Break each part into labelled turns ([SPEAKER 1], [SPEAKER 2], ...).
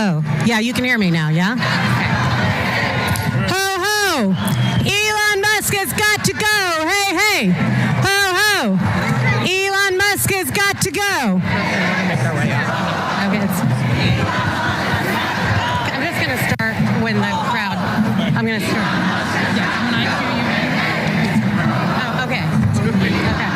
[SPEAKER 1] Hello. Yeah, you can hear me now, yeah? Okay. Ho, ho. Elon Musk has got to go. Hey, hey. Ho, ho. Elon Musk has got to go. Okay, I'm just going to start when the crowd. I'm going to start. Yeah, when I hear you. Oh, okay. Okay.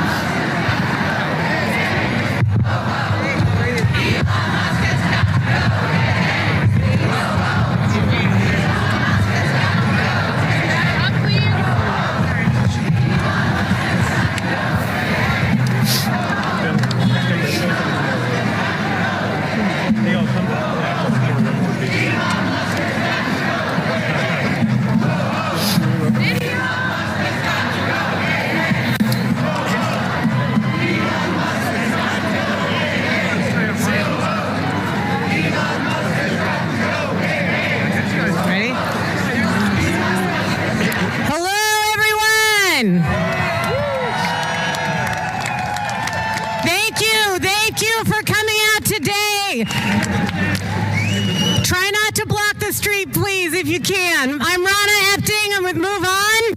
[SPEAKER 1] Try not to block the street, please, if you can. I'm Ronna Epting. I'm with MoveOn.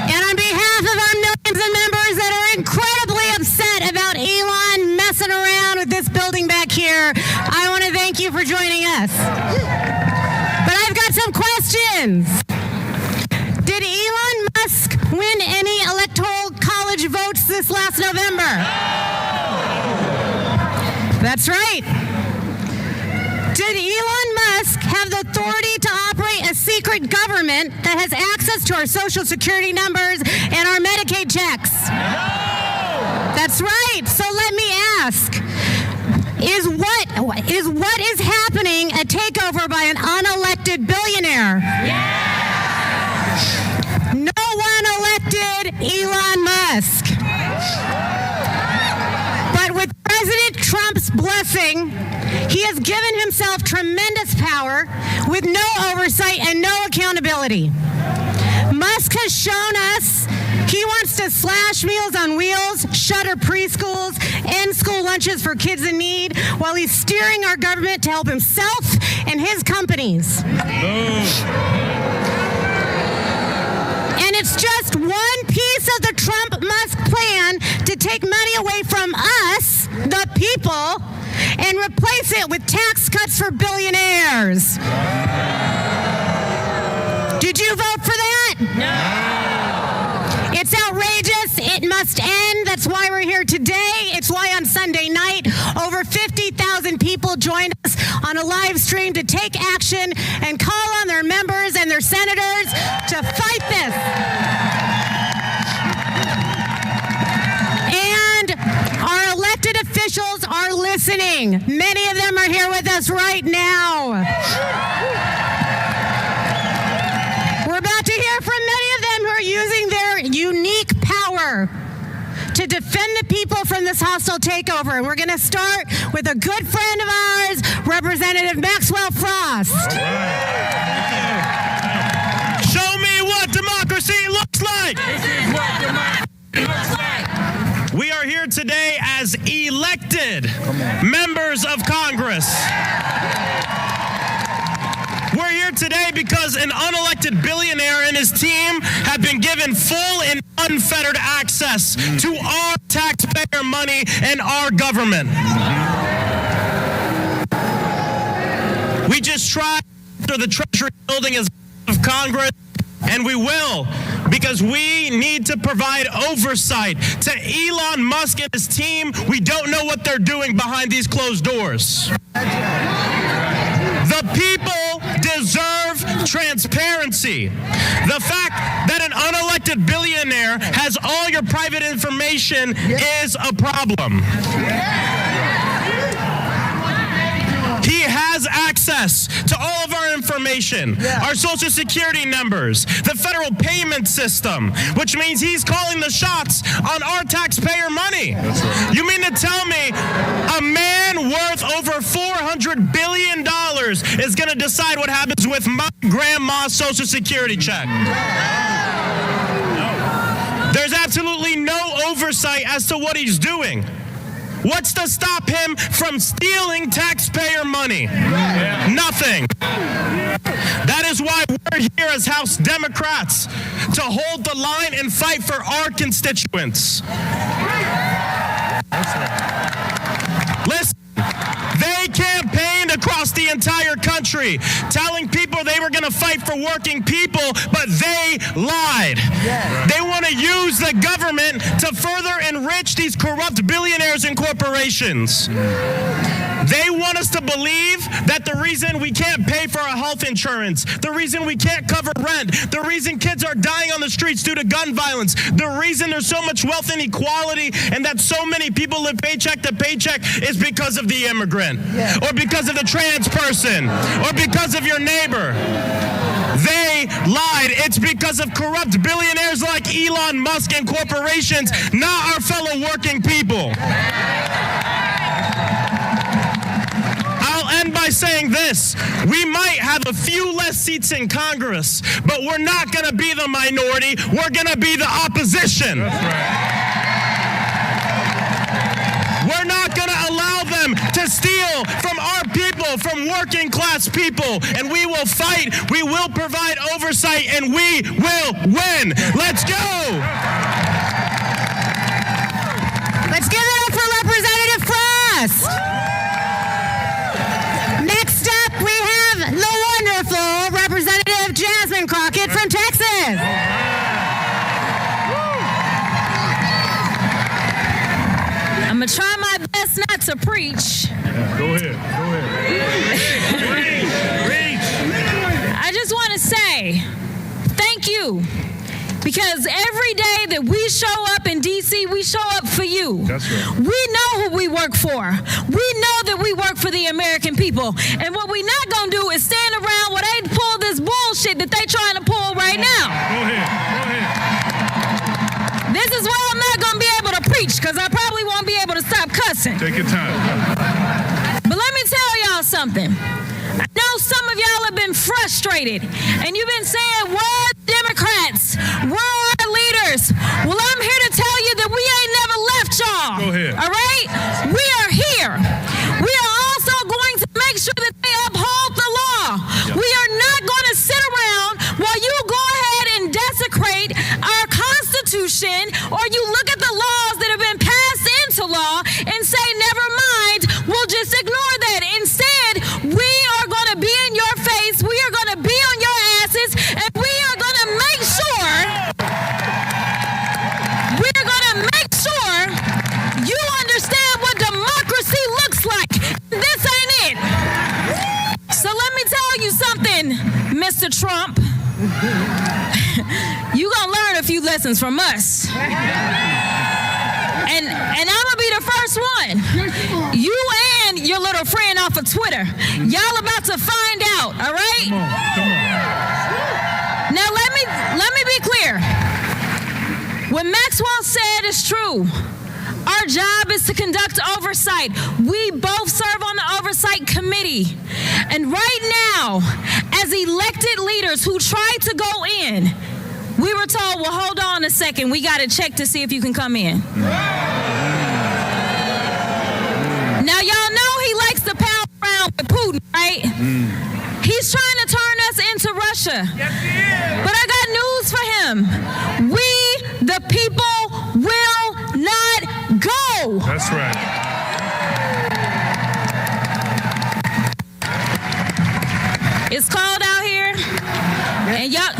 [SPEAKER 1] And on behalf of our millions of members that are incredibly upset about Elon messing around with this building back here, I want to thank you for joining us. But I've got some questions. Did Elon Musk win any electoral college votes this last November? That's right. Did Elon Musk have the authority to operate a secret government that has access to our Social Security numbers and our Medicaid checks? No! That's right. So let me ask, is what is happening a takeover by an unelected billionaire? Yeah! No one elected Elon Musk. But with President Trump's blessing, he has given himself tremendous power with no oversight and no accountability. Musk has shown us he wants to slash Meals on Wheels, shutter preschools, end school lunches for kids in need, while he's steering our government to help himself and his companies. And it's just one piece of the Trump-Musk plan to take money away from us, the people, and replace it with tax cuts for billionaires. Did you vote for that? No. It's outrageous. It must end. That's why we're here today. It's why on Sunday night, over 50,000 people joined us on a live stream to take action and call on their members and their senators to fight this. And our elected officials are listening. Many of them are here with us right now. We're about to hear from many of them who are using their unique power to defend the people from this hostile takeover. And we're going to start with a good friend of ours, Representative Maxwell Frost.
[SPEAKER 2] All right. Show me what democracy looks like.
[SPEAKER 3] This is what democracy looks like.
[SPEAKER 2] We are here today as elected members of Congress. We're here today because an unelected billionaire and his team have been given full and unfettered access to our taxpayer money and our government. We just tried after the Treasury building as of Congress, and we will, because we need to provide oversight to Elon Musk and his team. We don't know what they're doing behind these closed doors. The people deserve transparency. The fact that an unelected billionaire has all your private information is a problem. He has access to all of our information, our Social Security numbers, the federal payment system, which means he's calling the shots on our taxpayer money. Right. You mean to tell me a man worth over $400 billion is going to decide what happens with my grandma's Social Security check? There's absolutely no oversight as to what he's doing. What's to stop him from stealing taxpayer money? Nothing. That is why we're here as House Democrats, to hold the line and fight for our constituents. Listen, they campaigned across the entire country telling people they were going to fight for working people, but they lied. They want to use the government to further enrich these corrupt billionaires and corporations. They want us to believe that the reason we can't pay for our health insurance, the reason we can't cover rent, the reason kids are dying on the streets due to gun violence, the reason there's so much wealth inequality and that so many people live paycheck to paycheck is because of the immigrant, or because of the trans person, or because of your neighbor. They lied. It's because of corrupt billionaires like Elon Musk and corporations, not our fellow working people. I'll end by saying this. We might have a few less seats in Congress, but we're not going to be the minority. We're going to be the opposition.
[SPEAKER 3] That's right.
[SPEAKER 2] We're not going to allow them to steal from our people, from working class people. And we will fight, we will provide oversight, and we will win. Let's go!
[SPEAKER 1] Let's give it up for Representative Frost. Next up, we have the wonderful Representative Jasmine Crockett from Texas.
[SPEAKER 4] I'm going to try my best not to preach.
[SPEAKER 3] Go ahead. Preach.
[SPEAKER 4] I just want to say thank you. Because every day that we show up in D.C., we show up for you.
[SPEAKER 3] That's right.
[SPEAKER 4] We know who we work for. We know that we work for the American people. And what we're not going to do is stand around while they pull this bullshit that they're trying to pull right now.
[SPEAKER 3] Go ahead.
[SPEAKER 4] This is why I'm not going to be able to preach, because I probably won't be able to stop cussing.
[SPEAKER 3] Take your time.
[SPEAKER 4] But let me tell y'all something. I know some of y'all have been frustrated, and you've been saying, "Where Democrats? Where are our leaders?" Well, I'm here to tell you that we ain't never left y'all.
[SPEAKER 3] Go ahead.
[SPEAKER 4] All right? We are here. We are also going to make sure that they uphold the law. We are not going to sit around while you go ahead and desecrate our Constitution, or you look at the laws that have been passed into law and say, "Never mind, we'll just ignore that." Instead, we are going to be in your face, we are going to be on your asses, and we are going to make sure you understand what democracy looks like. This ain't it. So let me tell you something, Mr. Trump. You gonna learn a few lessons from us. And I'm gonna be the first one. You and your little friend off of Twitter, y'all about to find out, all right?
[SPEAKER 3] Come on.
[SPEAKER 4] Now let me be clear. What Maxwell said is true. Our job is to conduct oversight. We both serve on the oversight committee. And right now, as elected leaders who tried to go in, we were told, well, hold on a second. We got to check to see if you can come in. Now, y'all know he likes to pal around with Putin, right? He's trying to turn us into Russia.
[SPEAKER 3] Yes, he is.
[SPEAKER 4] But I got news for him. We, the people, will not go.
[SPEAKER 3] That's right.
[SPEAKER 4] It's cold out here, and y'all,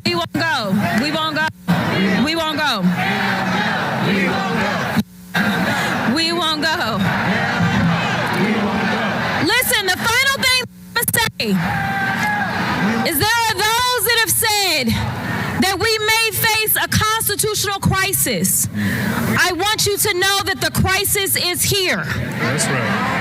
[SPEAKER 4] we won't go. We won't go. We won't go. We won't go. Listen, the final thing I'm going to say is there are those that have said that we may face a constitutional crisis. I want you to know that the crisis is here.
[SPEAKER 3] That's right.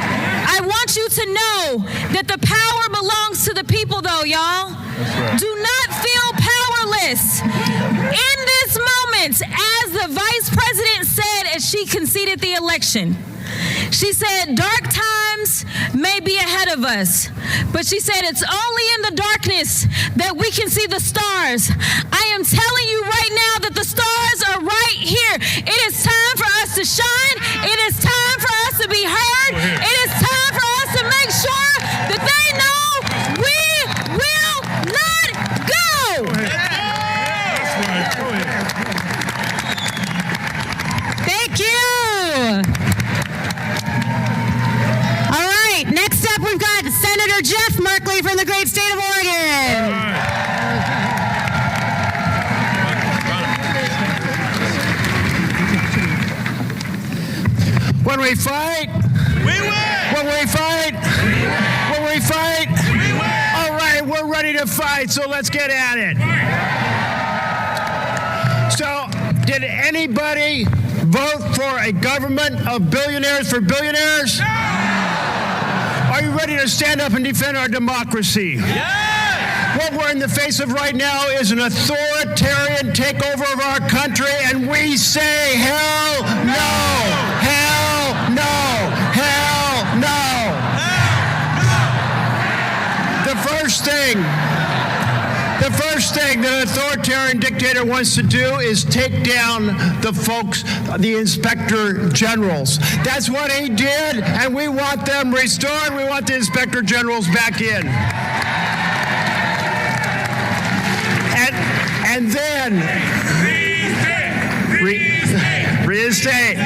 [SPEAKER 4] I want you to know that the power belongs to the people, though, y'all.
[SPEAKER 3] That's right.
[SPEAKER 4] Do not feel powerless. In this moment, as the vice president said as she conceded the election, she said, dark times may be ahead of us, but she said it's only in the darkness that we can see the stars. I am telling you right now that the stars are right here. It is time for us to shine. It is time
[SPEAKER 5] we fight?
[SPEAKER 2] We win!
[SPEAKER 5] When we fight? When we fight?
[SPEAKER 2] We win!
[SPEAKER 5] All right, we're ready to fight, so let's get at it. So, did anybody vote for a government of billionaires for billionaires?
[SPEAKER 2] No!
[SPEAKER 5] Are you ready to stand up and defend our democracy?
[SPEAKER 2] Yes!
[SPEAKER 5] What we're in the face of right now is an authoritarian takeover of our country, and we say, hell no! Hell no! Hell no! The first thing that an authoritarian dictator wants to do is take down the folks, the inspector generals. That's what he did, and we want them restored. We want the inspector generals back in. And then reinstate.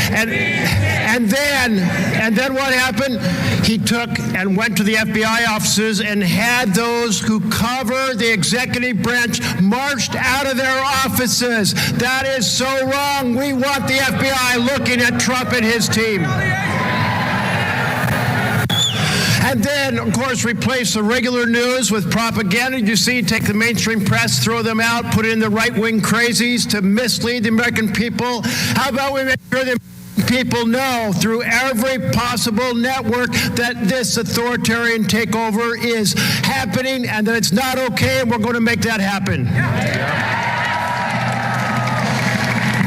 [SPEAKER 5] And then what happened? He took and went to the FBI offices and had those who cover the executive branch marched out of their offices. That is so wrong. We want the FBI looking at Trump and his team. And then, of course, replace the regular news with propaganda. You see, take the mainstream press, throw them out, put in the right-wing crazies to mislead the American people. How about we make sure the people know through every possible network that this authoritarian takeover is happening and that it's not okay, and we're going to make that happen.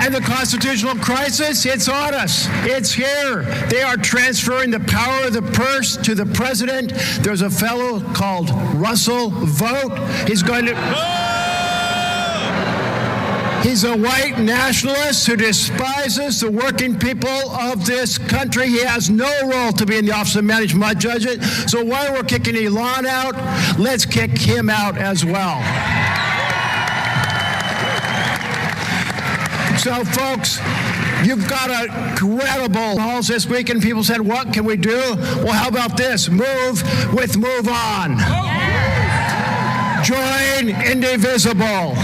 [SPEAKER 5] And the constitutional crisis, it's on us. It's here. They are transferring the power of the purse to the president. There's a fellow called Russell Vogt. He's a white nationalist who despises the working people of this country. He has no role to be in the Office of Management Budget. So while we're kicking Elon out, let's kick him out as well. So, folks, you've got a credible calls this week, and people said, what can we do? Well, how about this? Move with MoveOn. Join Indivisible.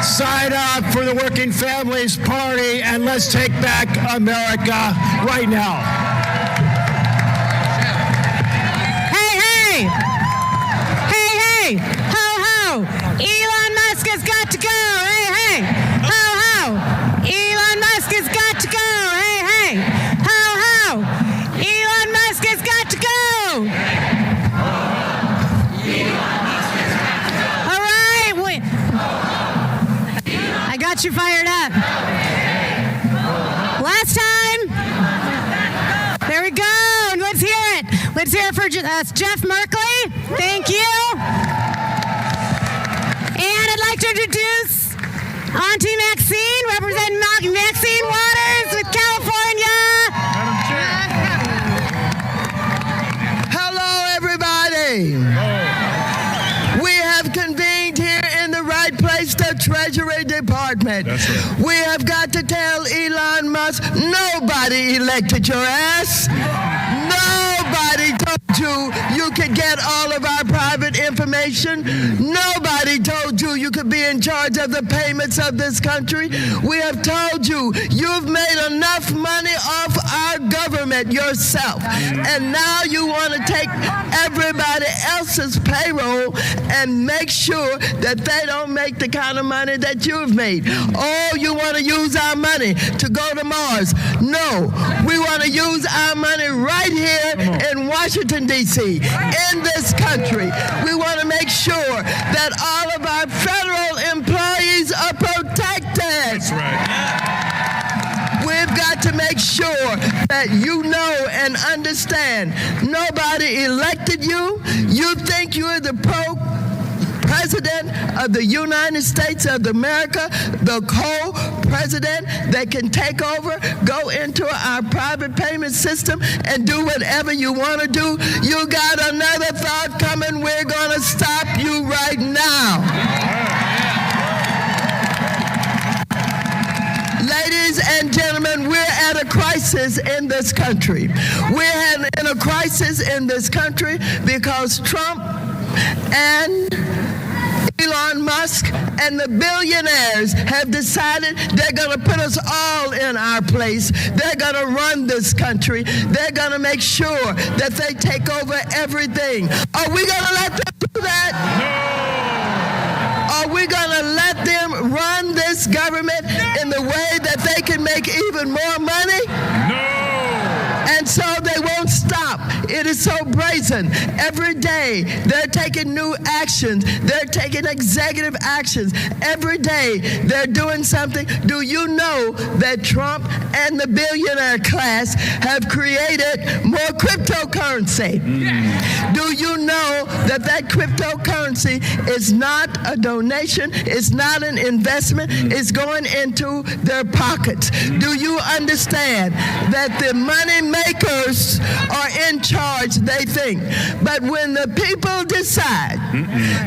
[SPEAKER 5] Sign up for the Working Families Party, and let's take back America right now.
[SPEAKER 1] Hey! Ho, ho! Elon Musk has got to go! Hey! Ho, ho! Elon Musk has got to go! Hey! Ho, ho! Elon Musk has got to go! All right, I got you fired up. Last time. There we go. Let's hear it. Let's hear it for Jeff Merkley. Thank you. And I'd like to introduce Auntie Maxine, representing Maxine Waters with California.
[SPEAKER 6] Hello, everybody. We have convened here in the right place, the Treasury Department.
[SPEAKER 3] That's right.
[SPEAKER 6] We have got to tell Elon Musk, nobody elected your ass. Nobody told you could get all of our private information. Nobody told you could be in charge of the payments of this country. We have told you you've made enough money off our government yourself. And now you want to take everybody else's payroll and make sure that they don't make the kind of money that you've made. Oh, you want to use our money to go to Mars. No, we want to use our money right here in Washington, D.C., in this country. We want to make sure that all of our federal employees are protected.
[SPEAKER 3] That's right.
[SPEAKER 6] We've got to make sure that you know and understand nobody elected you. You think you're the President of the United States of America, the co-president that can take over, go into our private payment system and do whatever you want to do. You got another thought coming. We're going to stop you right now. Ladies and gentlemen, we're at a crisis in this country. We're in a crisis in this country because Trump and Elon Musk and the billionaires have decided they're going to put us all in our place. They're going to run this country. They're going to make sure that they take over everything. Are we going to let them do that? No. Are we going to let them run this government in the way that they can make even more money?
[SPEAKER 3] No.
[SPEAKER 6] And so they won't stop. It is so brazen. Every day they're taking new actions. They're taking executive actions. Every day they're doing something. Do you know that Trump and the billionaire class have created more cryptocurrency? Do you know that that cryptocurrency is not a donation? It's not an investment. It's going into their pockets. Do you understand that the money makers are in charge, they think? But when the people decide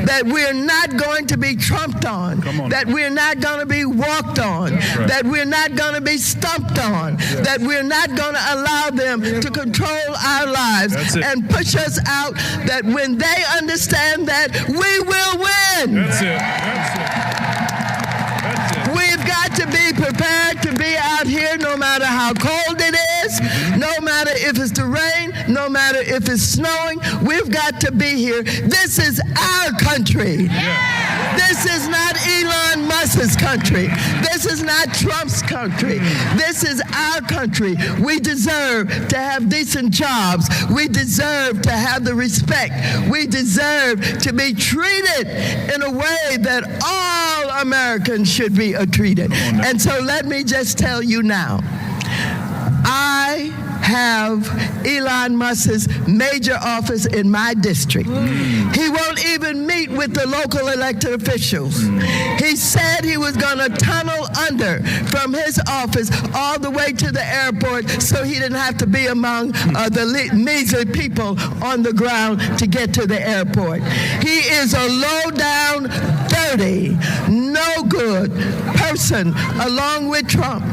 [SPEAKER 6] that we're not going to be trumped on, that we're not going to be walked on, that we're not going to be stumped on, that we're not going to allow them to control our lives and push us out, that when they understand that, we will win.
[SPEAKER 3] That's it. That's it.
[SPEAKER 6] We've got to be prepared to be out here no matter how cold it is, no matter if it's the rain, no matter if it's snowing. We've got to be here. This is our country. This is not Elon Musk's country. This is not Trump's country. This is our country. We deserve to have decent jobs. We deserve to have the respect. We deserve to be treated in a way that all Americans should be treated. And so let me just tell you now, I have Elon Musk's major office in my district. He won't even meet with the local elected officials. He said he was going to tunnel under from his office all the way to the airport so he didn't have to be among the measly people on the ground to get to the airport. He is a low-down, dirty, no good person along with Trump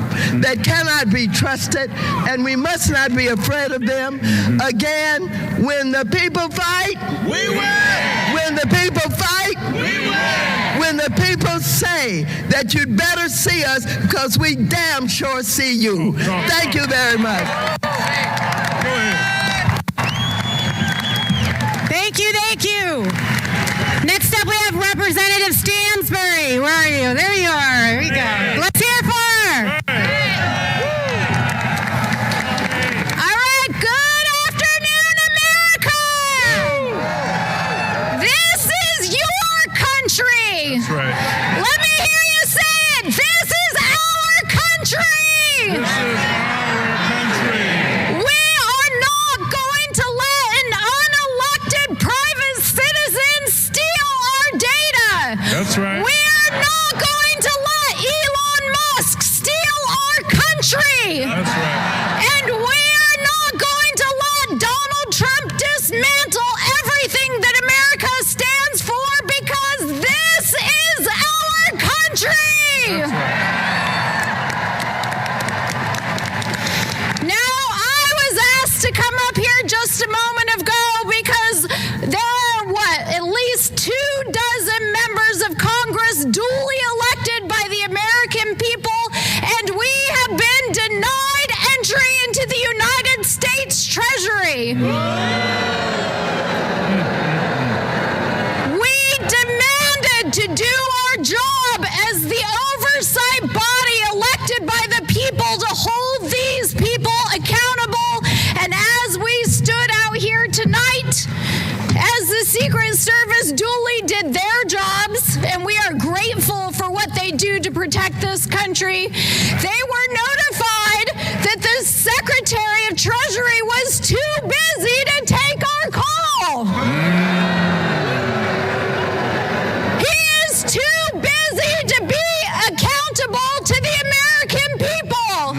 [SPEAKER 6] that cannot be trusted, and we must not be afraid of them. Again, when the people fight, we win. When the people fight, we win. When the people say that you'd better see us because we damn sure see you. Thank you very much.
[SPEAKER 1] Thank you, thank you. Next up, we have Representative Stansbury. Where are you? There you are. Here we go. Let's hear it for her. All right, good afternoon, America. This is your country.
[SPEAKER 3] That's right.
[SPEAKER 1] Let me hear you say it. This is our country.
[SPEAKER 3] This is our country.
[SPEAKER 1] We are not going to let an unelected private citizen steal our data.
[SPEAKER 3] That's right.
[SPEAKER 1] We're not going to let Elon Musk steal our country.
[SPEAKER 3] That's right.
[SPEAKER 1] And we're not going to let Donald Trump dismantle everything that America stands for because this is our country. Now, I was asked to come up here just a moment ago because there are, at least 24 members of Congress duly elected by the American people, and we have been denied entry into the United States Treasury. We demanded to do our job as the oversight body elected by the people to hold these people accountable, and as we stood out here tonight, as the Secret Service duly did their jobs, and we are grateful for what they do to protect this country, they were notified that the Secretary of Treasury was too busy to take our call. He is too busy to be accountable to the American people.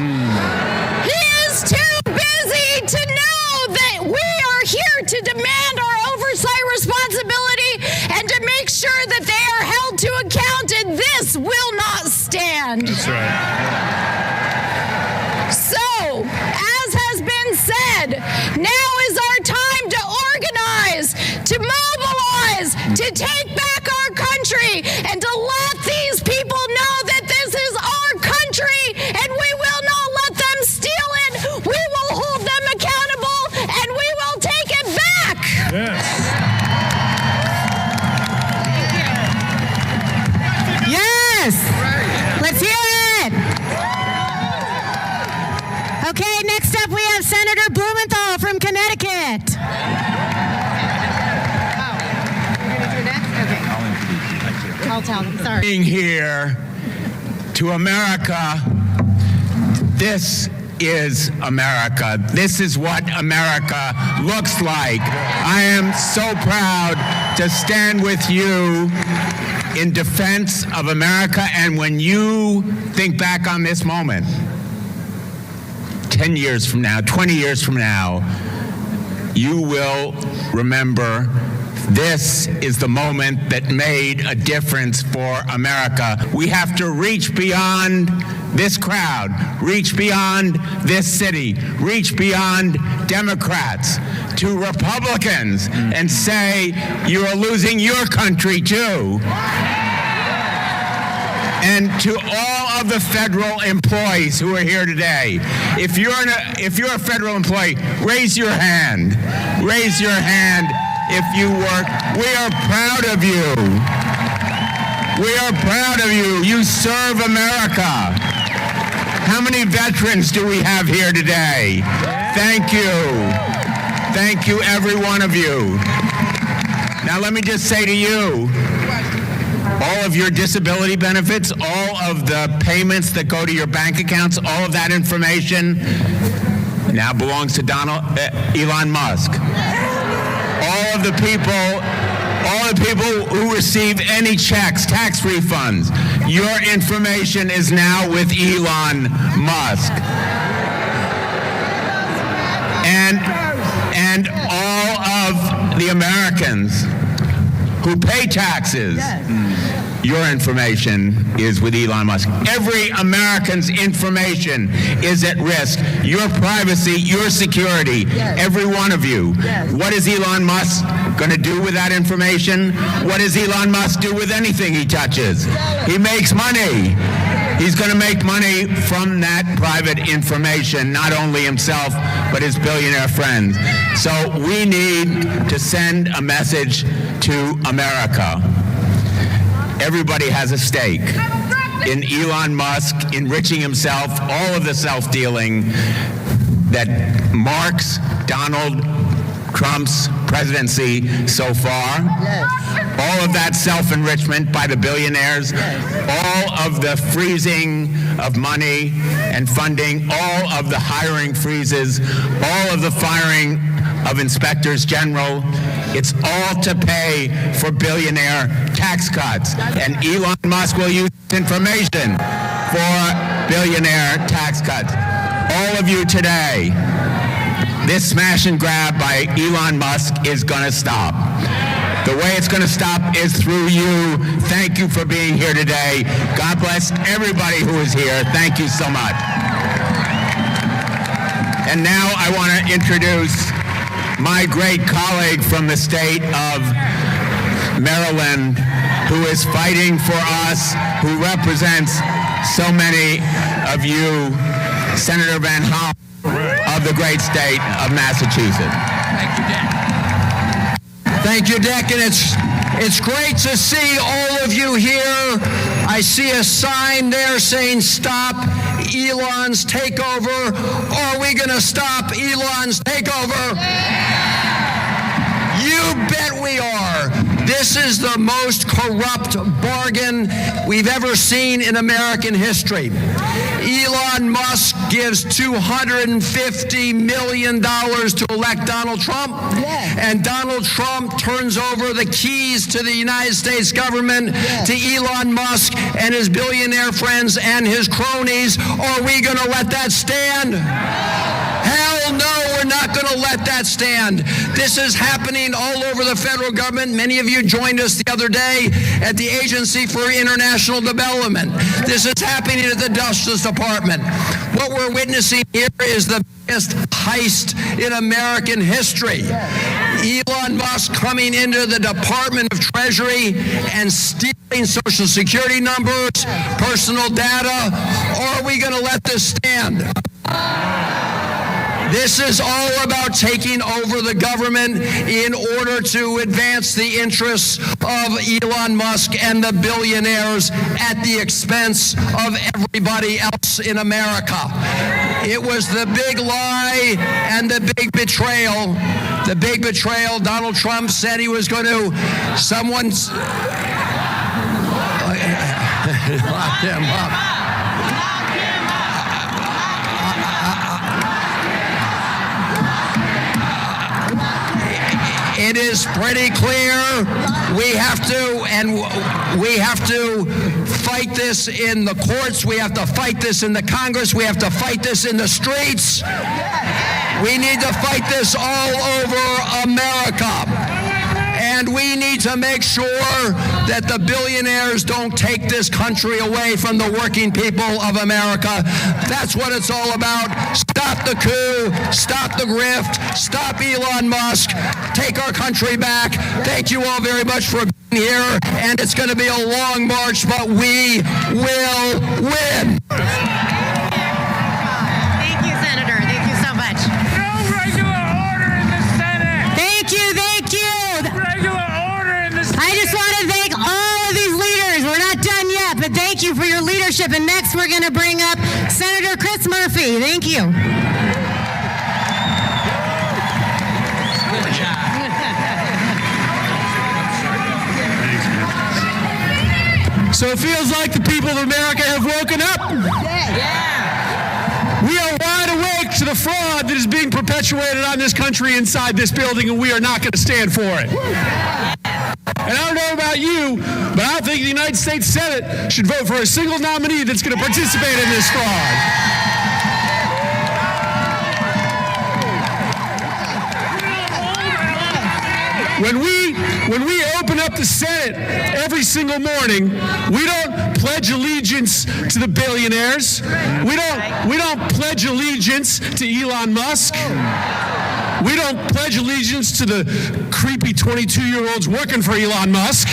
[SPEAKER 1] He is too busy to know that we are here to demand our oversight responsibility and to make sure that they are held to account, and this will not stand.
[SPEAKER 3] That's right.
[SPEAKER 1] So, as has been said, now is our time to organize, to mobilize, to take back our country, and to let the I'll tell them. Sorry.
[SPEAKER 7] Being here to America, this is America. This is what America looks like. I am so proud to stand with you in defense of America. And when you think back on this moment, 10 years from now, 20 years from now, you will remember this is the moment that made a difference for America. We have to reach beyond this crowd, reach beyond this city, reach beyond Democrats to Republicans and say, you are losing your country too. And to all of the federal employees who are here today, if you're a federal employee, raise your hand. Raise your hand if you work. We are proud of you. We are proud of you. You serve America. How many veterans do we have here today? Thank you. Thank you, every one of you. Now let me just say to you, all of your disability benefits, all of the payments that go to your bank accounts, all of that information now belongs to Elon Musk. All of the people who receive any checks, tax refunds, your information is now with Elon Musk. And all of the Americans who pay taxes, your information is with Elon Musk. Every American's information is at risk. Your privacy, your security, every one of you. What is Elon Musk going to do with that information? What does Elon Musk do with anything he touches? He makes money. He's going to make money from that private information, not only himself, but his billionaire friends. So we need to send a message to America. Everybody has a stake in Elon Musk enriching himself, all of the self-dealing that marks Donald Trump's presidency so far. All of that self-enrichment by the billionaires, all of the freezing of money and funding, all of the hiring freezes, all of the firing of inspectors general. It's all to pay for billionaire tax cuts. And Elon Musk will use this information for billionaire tax cuts. All of you today, this smash and grab by Elon Musk is going to stop. The way it's going to stop is through you. Thank you for being here today. God bless everybody who is here. Thank you so much. And now I want to introduce my great colleague from the state of Maryland, who is fighting for us, who represents so many of you, Senator Van Hollen of the great state of Massachusetts.
[SPEAKER 5] Thank you, Dick. Thank you, Dick, and it's great to see all of you here. I see a sign there saying, "Stop Elon's takeover." Are we going to stop Elon's takeover? You bet we are. This is the most corrupt bargain we've ever seen in American history. Elon Musk gives $250 million to elect Donald Trump, and Donald Trump turns over the keys to the United States government to Elon Musk and his billionaire friends and his cronies. Are we going to let that stand? Hell no, we're not going to let that stand. This is happening all over the federal government. Many of you joined us the other day at the Agency for International Development. This is happening at the Justice Department. What we're witnessing here is the biggest heist in American history. Elon Musk coming into the Department of Treasury and stealing Social Security numbers, personal data. Are we going to let this stand? This is all about taking over the government in order to advance the interests of Elon Musk and the billionaires at the expense of everybody else in America. It was the big lie and the big betrayal. The big betrayal. Donald Trump said he was going to, Lock him up. It is pretty clear we have to fight this in the courts. We have to fight this in the Congress. We have to fight this in the streets. We need to fight this all over America. And we need to make sure that the billionaires don't take this country away from the working people of America. That's what it's all about. Stop the coup, stop the grift, stop Elon Musk, take our country back. Thank you all very much for being here, and it's going to be a long march, but we will win.
[SPEAKER 1] Thank you, Senator. Thank you so much.
[SPEAKER 3] No regular order in the Senate.
[SPEAKER 1] Thank you.
[SPEAKER 3] Regular order in the Senate.
[SPEAKER 1] I just want to thank all of these leaders. We're not done yet, but thank you for your leadership. And next, we're going to bring up Senator Chris Murphy. Thank you.
[SPEAKER 5] So it feels like the people of America have woken up. We are wide awake to the fraud that is being perpetuated on this country inside this building, and we are not going to stand for it. And I don't know about you, but I don't think the United States Senate should vote for a single nominee that's going to participate in this fraud. When we open up the Senate every single morning, we don't pledge allegiance to the billionaires. We don't pledge allegiance to Elon Musk. We don't pledge allegiance to the creepy 22-year-olds working for Elon Musk.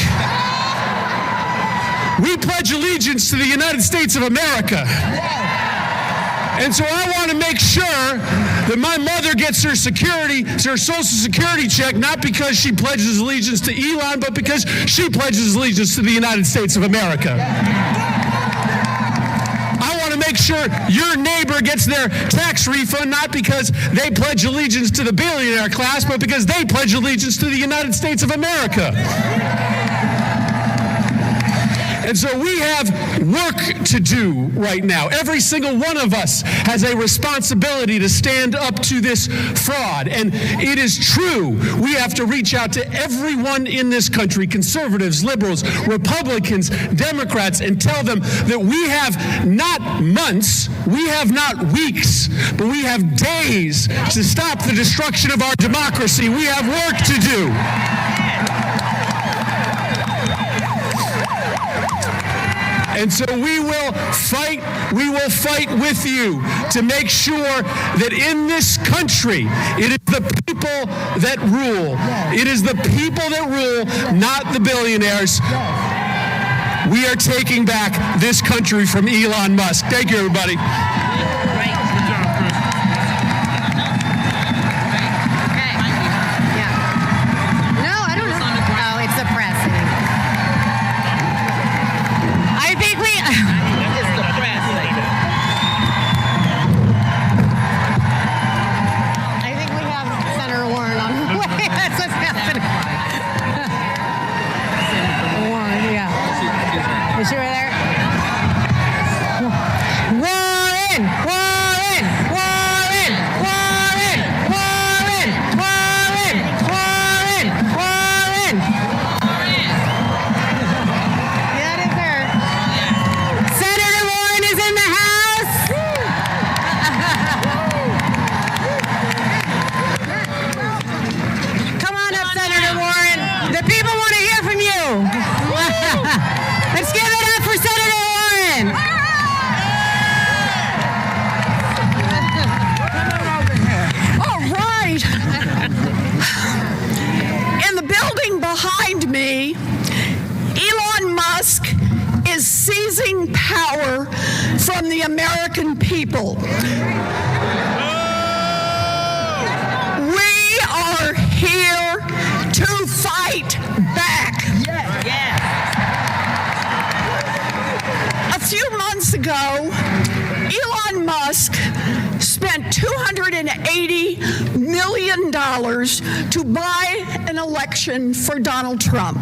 [SPEAKER 5] We pledge allegiance to the United States of America. And so I want to make sure that my mother gets her Social Security check, not because she pledges allegiance to Elon, but because she pledges allegiance to the United States of America. I want to make sure your neighbor gets their tax refund, not because they pledge allegiance to the billionaire class, but because they pledge allegiance to the United States of America. And so we have work to do right now. Every single one of us has a responsibility to stand up to this fraud. And it is true, we have to reach out to everyone in this country, conservatives, liberals, Republicans, Democrats, and tell them that we have not months, we have not weeks, but we have days to stop the destruction of our democracy. We have work to do. And so we will fight with you to make sure that in this country, it is the people that rule. It is the people that rule, not the billionaires. We are taking back this country from Elon Musk. Thank you, everybody.
[SPEAKER 1] Is she right there? Warren! Warren! Warren! Warren! Warren! Warren! Warren! Warren! That is her. Senator Warren is in the house. Come on up, Senator Warren. The people want to hear from you. Let's give it up for Senator Warren.
[SPEAKER 8] All right. In the building behind me, Elon Musk is seizing power from the American people. We are here to fight back. A few months ago, Elon Musk spent $280 million to buy an election for Donald Trump.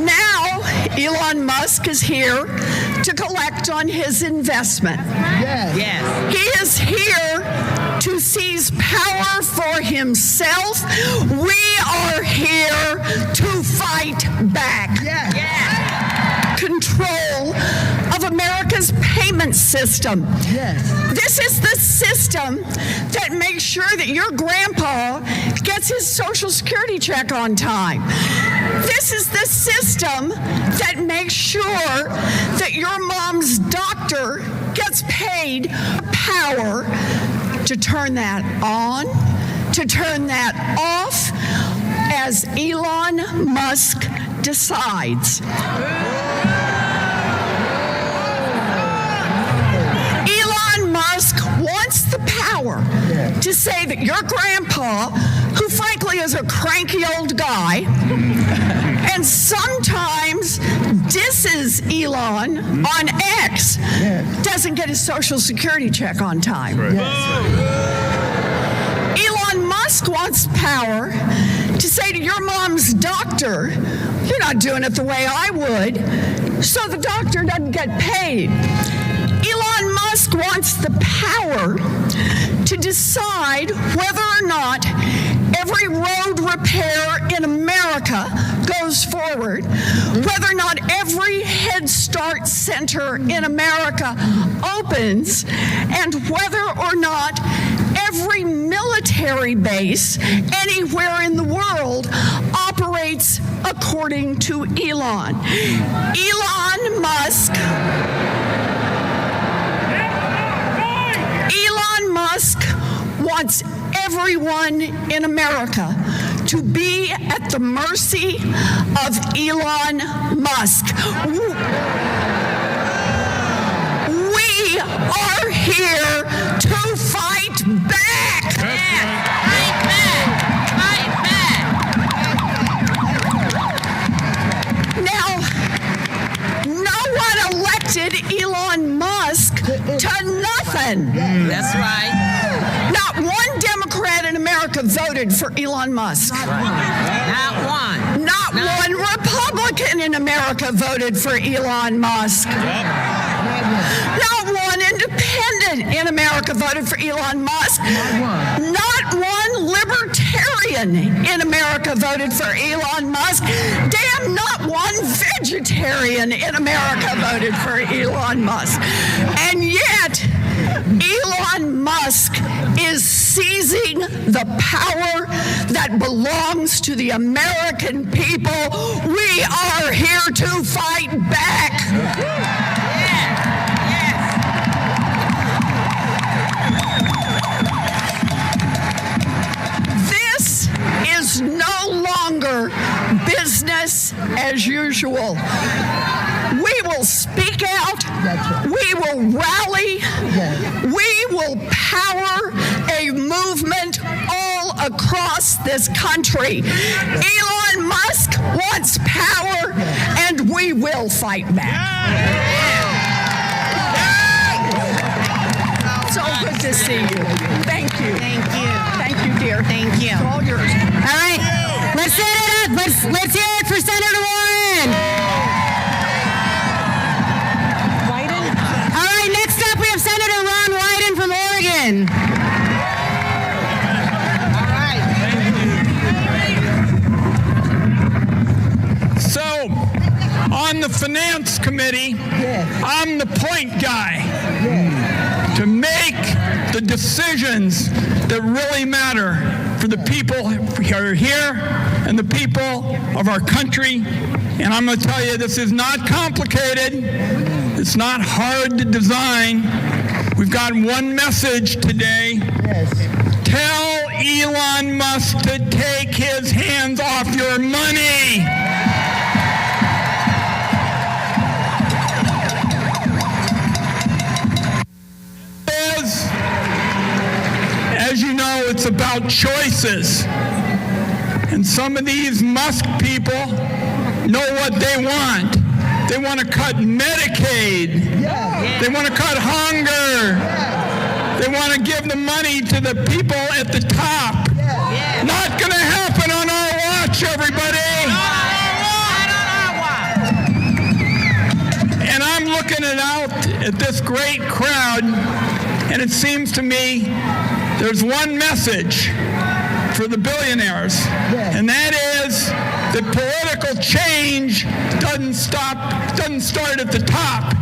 [SPEAKER 8] Now, Elon Musk is here to collect on his investment.
[SPEAKER 6] Yes.
[SPEAKER 8] He is here to seize power for himself. We are here to fight back. Control of America's payment system. This is the system that makes sure that your grandpa gets his Social Security check on time. This is the system that makes sure that your mom's doctor gets paid power to turn that on, to turn that off, as Elon Musk decides. Elon Musk wants the power to say that your grandpa, who frankly is a cranky old guy, and sometimes disses Elon on X, doesn't get his Social Security check on time. Elon Musk wants power to say to your mom's doctor, you're not doing it the way I would, so the doctor doesn't get paid. Elon Musk wants the power to decide whether or not every road repair in America goes forward, whether or not every Head Start center in America opens, and whether or not every military base anywhere in the world operates according to Elon. Elon Musk wants everyone in America to be at the mercy of Elon Musk. We are here to fight back.
[SPEAKER 4] Fight back.
[SPEAKER 8] Now, no one elected Elon Musk to nothing.
[SPEAKER 4] That's right.
[SPEAKER 8] Not one Democrat in America voted for Elon Musk.
[SPEAKER 4] Not one.
[SPEAKER 8] Not one Republican in America voted for Elon Musk. Not one independent in America voted for Elon Musk. Not one libertarian in America voted for Elon Musk. Damn, not one vegetarian in America voted for Elon Musk. And yet, Elon Musk is seizing the power that belongs to the American people. We are here to fight back. This is no longer business as usual. We will speak out. We will rally. We will power a movement all across this country. Elon Musk wants power, and we will fight back. So good to see you. Thank you.
[SPEAKER 1] Thank you.
[SPEAKER 8] Thank you, dear.
[SPEAKER 1] Thank you.
[SPEAKER 8] It's all yours.
[SPEAKER 1] All right, let's set it up. Let's hear it for Senator Warren. All right, next up we have Senator Ron Wyden from Oregon.
[SPEAKER 3] So, on the Finance Committee, I'm the point guy to make the decisions that really matter for the people who are here and the people of our country. And I'm going to tell you, this is not complicated. It's not hard to design. We've got one message today. Tell Elon Musk to take his hands off your money. As you know, it's about choices. And some of these Musk people know what they want. They want to cut Medicaid. They want to cut hunger. They want to give the money to the people at the top. Not going to happen on our watch, everybody. at this great crowd, and it seems to me there's one message for the billionaires, and that is that political change doesn't start at the top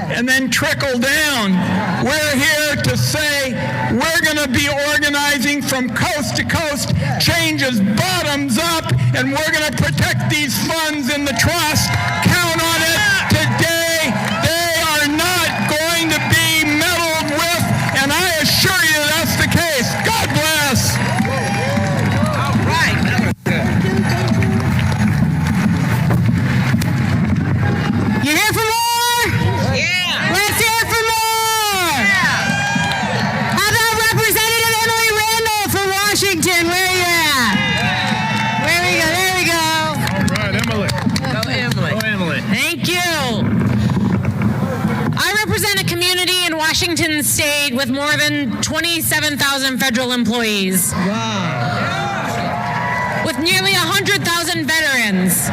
[SPEAKER 3] and then trickle down. We're here to say we're going to be organizing from coast to coast, changes bottoms up, and we're going to protect these funds in the trust. Count on it today. They are not going to be meddled with, and I assure you that's the case. God bless.
[SPEAKER 9] All right. That was good.
[SPEAKER 1] You here for more?
[SPEAKER 9] Yeah.
[SPEAKER 1] Let's hear for more. How about Representative Emily Randall from Washington? Where are you at? Where we go? There we go.
[SPEAKER 2] All right, Emily.
[SPEAKER 9] Go, Emily.
[SPEAKER 2] Go, Emily.
[SPEAKER 1] Thank you. I represent a community in Washington State with more than 27,000 federal employees. Wow. With nearly 100,000 veterans.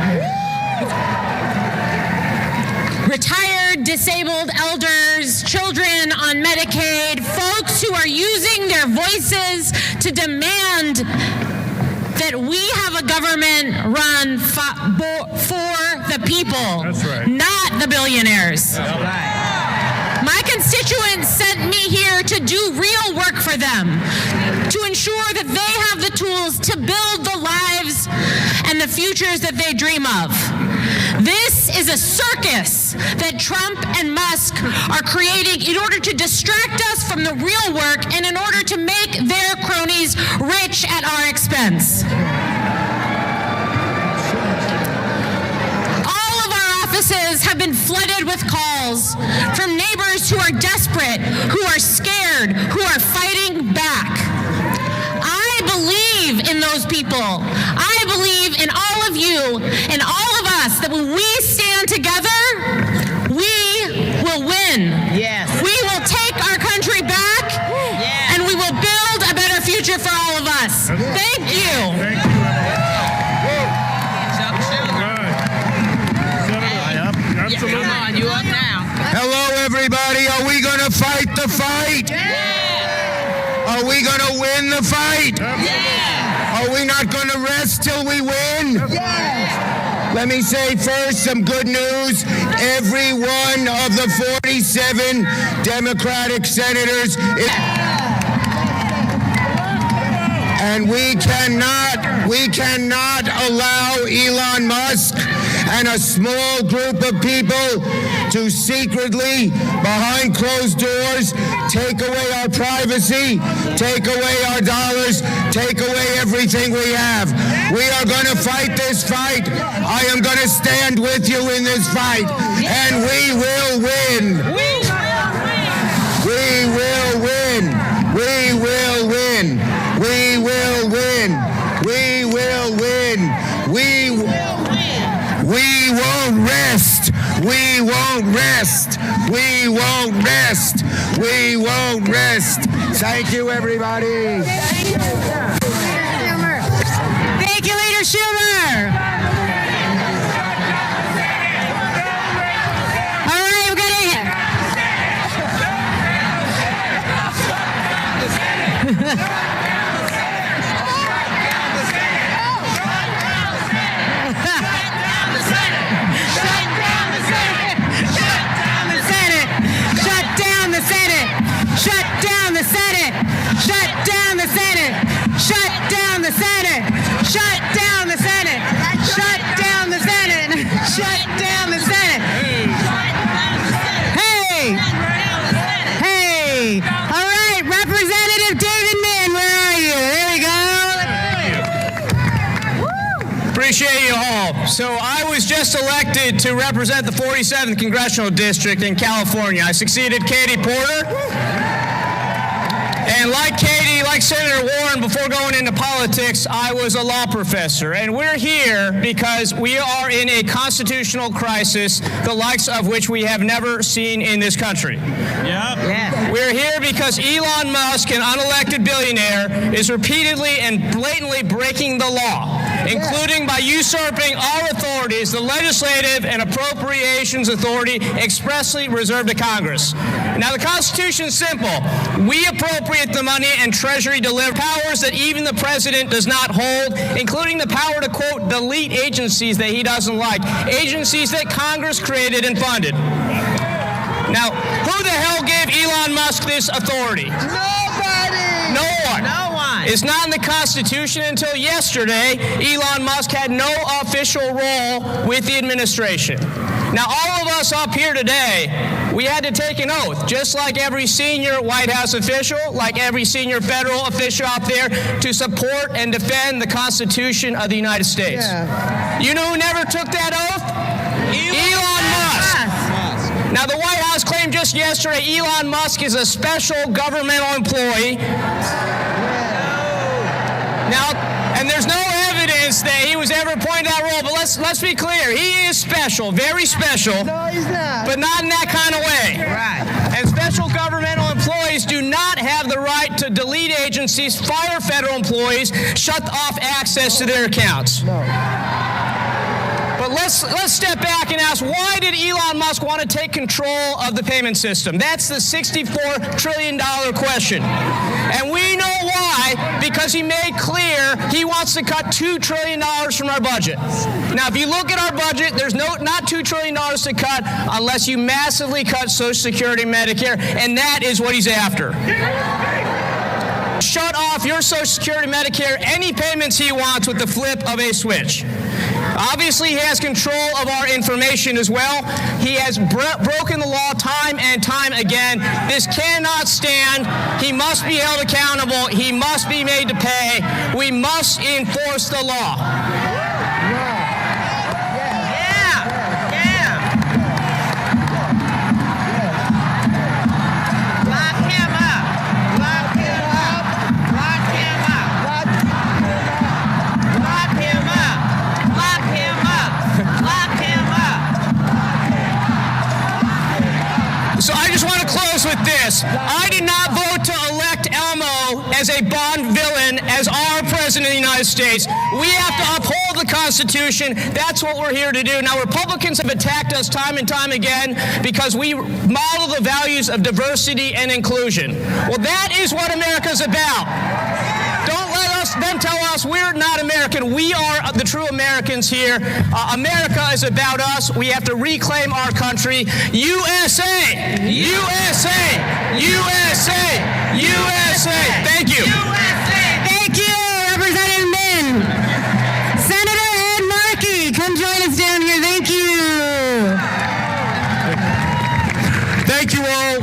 [SPEAKER 1] Retired, disabled, elders, children on Medicaid, folks who are using their voices to demand that we have a government run for the people,
[SPEAKER 2] That's right.
[SPEAKER 1] not the billionaires.
[SPEAKER 9] All right.
[SPEAKER 1] My constituents sent me here to do real work for them, to ensure that they have the tools to build the lives and the futures that they dream of. This is a circus that Trump and Musk are creating in order to distract us from the real work and in order to make their cronies rich at our expense. All of our offices have been flooded with calls from neighbors who are desperate, who are scared, who are fighting back. I believe in those people. I believe in all of you and all of us that when we stand together, we will win.
[SPEAKER 9] Yes.
[SPEAKER 1] We will take our country back, and we will build a better future for all of us. Thank you.
[SPEAKER 2] Thank you, Emily.
[SPEAKER 9] Chuck Schumer.
[SPEAKER 2] Absolutely.
[SPEAKER 9] Come on, you up now.
[SPEAKER 7] Hello, everybody. Are we going to fight the fight? Are we going to win the fight? Are we not going to rest till we win? Let me say first some good news. Every one of the 47 Democratic senators and we cannot allow Elon Musk and a small group of people to secretly, behind closed doors, take away our privacy, take away our dollars, take away everything we have. We are going to fight this fight. I am going to stand with you in this fight, and we will win. We will win. We will win. We will win. We will win. We won't rest. We won't rest. We won't rest. We won't rest. Thank you, everybody.
[SPEAKER 1] Thank you, Leader Schumer. All right, we're going Shut down the Senate! Shut down the Senate! Shut down the Senate! Shut down the Senate! Shut down the Senate! Shut down the Senate! Hey! Hey! All right, Representative David Min, where are you? There we go.
[SPEAKER 10] Appreciate you all. So I was just elected to represent the 47th Congressional District in California. I succeeded Katie Porter. And like Katie, like Senator Warren, before going into politics, I was a law professor. And we're here because we are in a constitutional crisis, the likes of which we have never seen in this country.
[SPEAKER 9] Yeah.
[SPEAKER 10] We're here because Elon Musk, an unelected billionaire, is repeatedly and blatantly breaking the law. including by usurping our authorities, the legislative and appropriations authority expressly reserved to Congress. Now, the Constitution is simple. We appropriate the money and Treasury delivers powers that even the president does not hold, including the power to, quote, delete agencies that he doesn't like, agencies that Congress created and funded. Now, who the hell gave Elon Musk this authority?
[SPEAKER 6] Nobody!
[SPEAKER 10] No one.
[SPEAKER 9] No one.
[SPEAKER 10] It's not in the Constitution. Until yesterday, Elon Musk had no official role with the administration. Now, all of us up here today, we had to take an oath, just like every senior White House official, like every senior federal official out there, to support and defend the Constitution of the United States.
[SPEAKER 6] Yeah.
[SPEAKER 10] You know who never took that oath? Elon Musk. Now, the White House claimed just yesterday Elon Musk is a special governmental employee. Now, and there's no evidence that he was ever appointed that role, but let's be clear. He is special, very special.
[SPEAKER 6] No, he's not.
[SPEAKER 10] But not in that kind of way.
[SPEAKER 9] Right.
[SPEAKER 10] And special governmental employees do not have the right to delete agencies, fire federal employees, shut off access to their accounts.
[SPEAKER 6] No.
[SPEAKER 10] But let's step back and ask, why did Elon Musk want to take control of the payment system? That's the $64 trillion question. And we know why, because he made clear he wants to cut $2 trillion from our budget. Now, if you look at our budget, there's not $2 trillion to cut unless you massively cut Social Security and Medicare, and that is what he's after. Shut off your Social Security, Medicare, any payments he wants with the flip of a switch. Obviously, he has control of our information as well. He has broken the law time and time again. This cannot stand. He must be held accountable. He must be made to pay. We must enforce the law. So I just want to close with this. I did not vote to elect Elmo as a Bond villain as our president of the United States. We have to uphold the Constitution. That's what we're here to do. Now, Republicans have attacked us time and time again because we model the values of diversity and inclusion. Well, that is what America's about. Don't let them tell us we're not American. We are the true Americans here. America is about us. We have to reclaim our country. USA! USA! USA! USA! Thank you.
[SPEAKER 1] Thank you, Representative Min. Senator Ed Markey, come join us down here. Thank you.
[SPEAKER 5] Thank you all.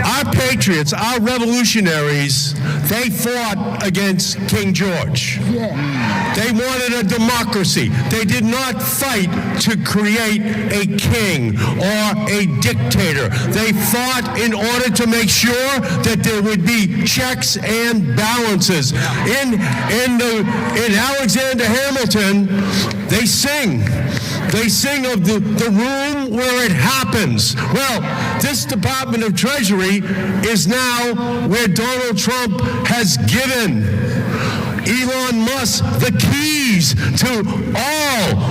[SPEAKER 5] Our patriots, our revolutionaries, they fought against King George. They wanted a democracy. They did not fight to create a king or a dictator. They fought in order to make sure that there would be checks and balances. In Alexander Hamilton, they sing. They sing of the room where it happens. Well, this Department of Treasury is now where Donald Trump has given Elon Musk the keys to all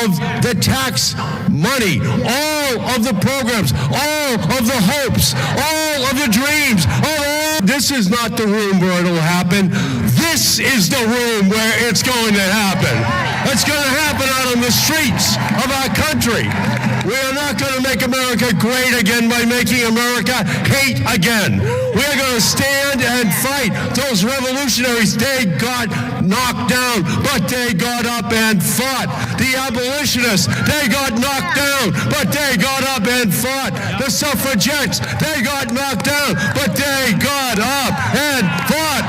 [SPEAKER 5] of the tax money, all of the programs, all of the hopes, all of the dreams. This is not the room where it'll happen. This is the room where it's going to happen. It's going to happen out on the streets of our country. We are not going to make America great again by making America hate again. We are going to stand and fight. Those revolutionaries, they got knocked down, but they got up and fought. The abolitionists, they got knocked down, but they got up and fought. The suffragettes, they got knocked down, but they got up and fought.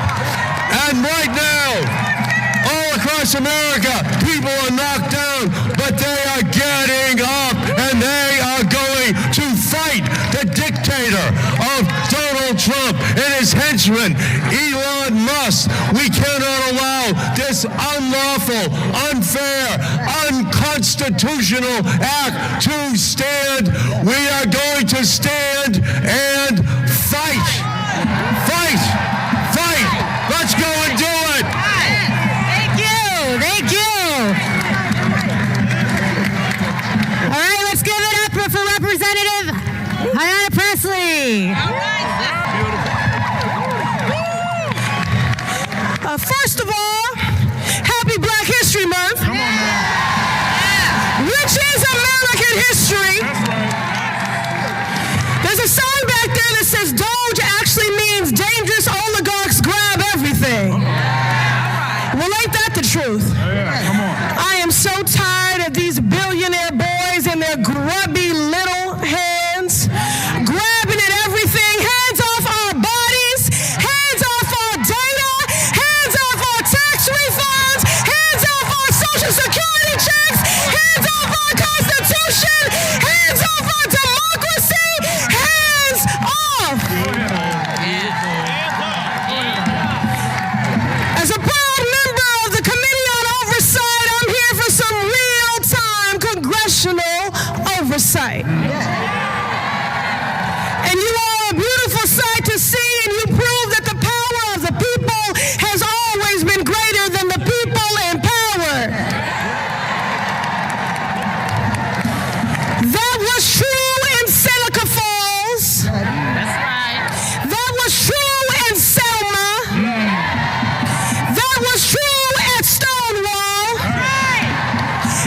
[SPEAKER 5] And right now, all across America, people are knocked down, but they are getting up and they are going to fight the dictator of Donald Trump and his henchman, Elon Musk. We cannot allow this unlawful, unfair, unconstitutional act to stand. We are going to stand and fight. Fight. Fight. Let's go and do it.
[SPEAKER 1] Pressley. First of all, happy Black History Month, which is American history. There's a sign back there that says Doge actually means dangerous oligarchs grab everything. Well, ain't that the truth? I am so tired of these billionaire boys and their grubby little hands grabbing at everything. Hands off our bodies, hands off our data, hands off our tax refunds, hands off our Social Security checks, hands off our Constitution, hands off our democracy, hands off. As a proud member of the Committee on Oversight, I'm here for some real-time congressional oversight. And you are a beautiful sight to see, and you prove that the power of the people has always been greater than the people in power. That was true in Seneca Falls.
[SPEAKER 9] That's right.
[SPEAKER 1] That was true in Selma. That was true at Stonewall.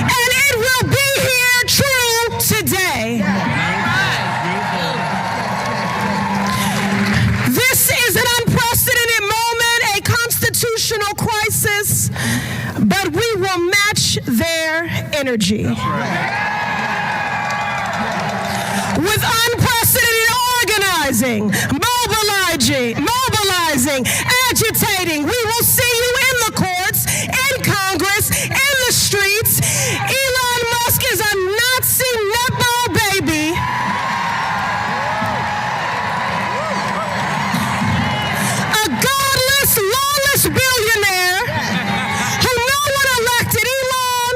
[SPEAKER 1] And it will be here true today. This is an unprecedented moment, a constitutional crisis, but we will match their energy. With unprecedented organizing, mobilizing, agitating, we will see you in the courts, in Congress, in the streets. Elon Musk is a Nazi Nepo baby. A godless, lawless billionaire who no one elected. Elon,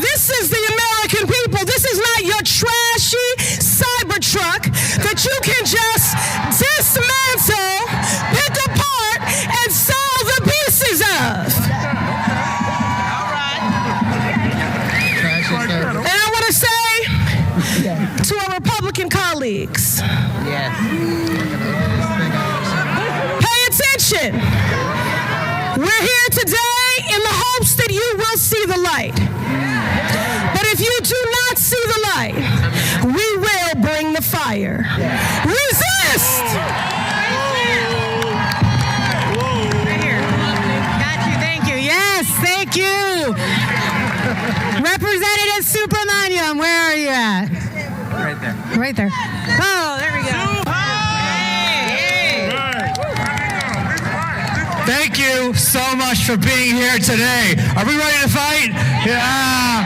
[SPEAKER 1] this is the American people. This is not your trashy Cybertruck that you can just dismantle, pick apart, and sell the pieces of. And I want to say to our Republican colleagues, pay attention. We're here today in the hopes that you will see the light. But if you do not see the light, we will bring the fire. Resist! Right here. Got you, thank you. Yes, thank you. Representative Subramaniam, where are you at?
[SPEAKER 9] Right there.
[SPEAKER 1] Right there. Oh, there we go.
[SPEAKER 11] Thank you so much for being here today. Are we ready to fight? Yeah.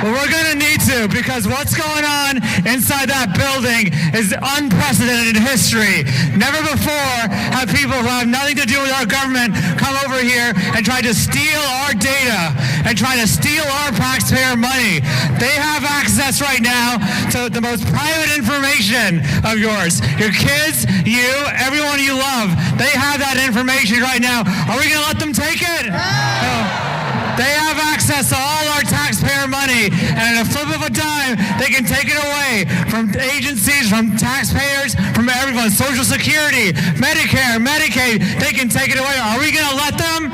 [SPEAKER 11] Well, we're going to need to, because what's going on inside that building is unprecedented in history. Never before have people who have nothing to do with our government come over here and try to steal our data and try to steal our taxpayer money. They have access right now to the most private information of yours. Your kids, you, everyone you love, they have that information right now. Are we going to let them take it? No. They have access to all our taxpayer money, and in a flip of a dime, they can take it away from agencies, from taxpayers, from everyone. Social Security, Medicare, Medicaid, they can take it away. Are we going to let them?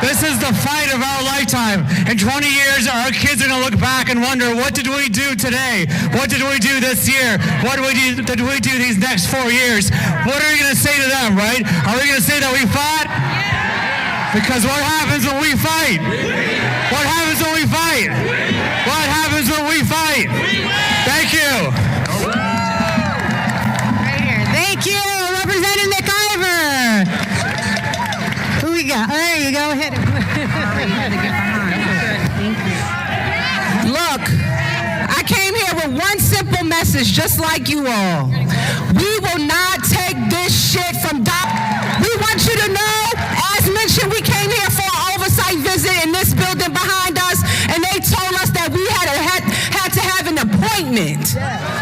[SPEAKER 11] This is the fight of our lifetime. In 20 years, our kids are going to look back and wonder, what did we do today? What did we do this year? What did we do these next 4 years? What are we going to say to them, right? Are we going to say that we fought? Because what happens when we fight? What happens when we fight? What happens when we fight? Thank you.
[SPEAKER 1] Right here. Thank you, Representative McIver. Who we got? There you go. Hit him.
[SPEAKER 12] Look, I came here with one simple message, just like you all. We will not take this shit from We want you to know, as mentioned, we came here for an oversight visit in this building behind us, and they told us that we had to have an appointment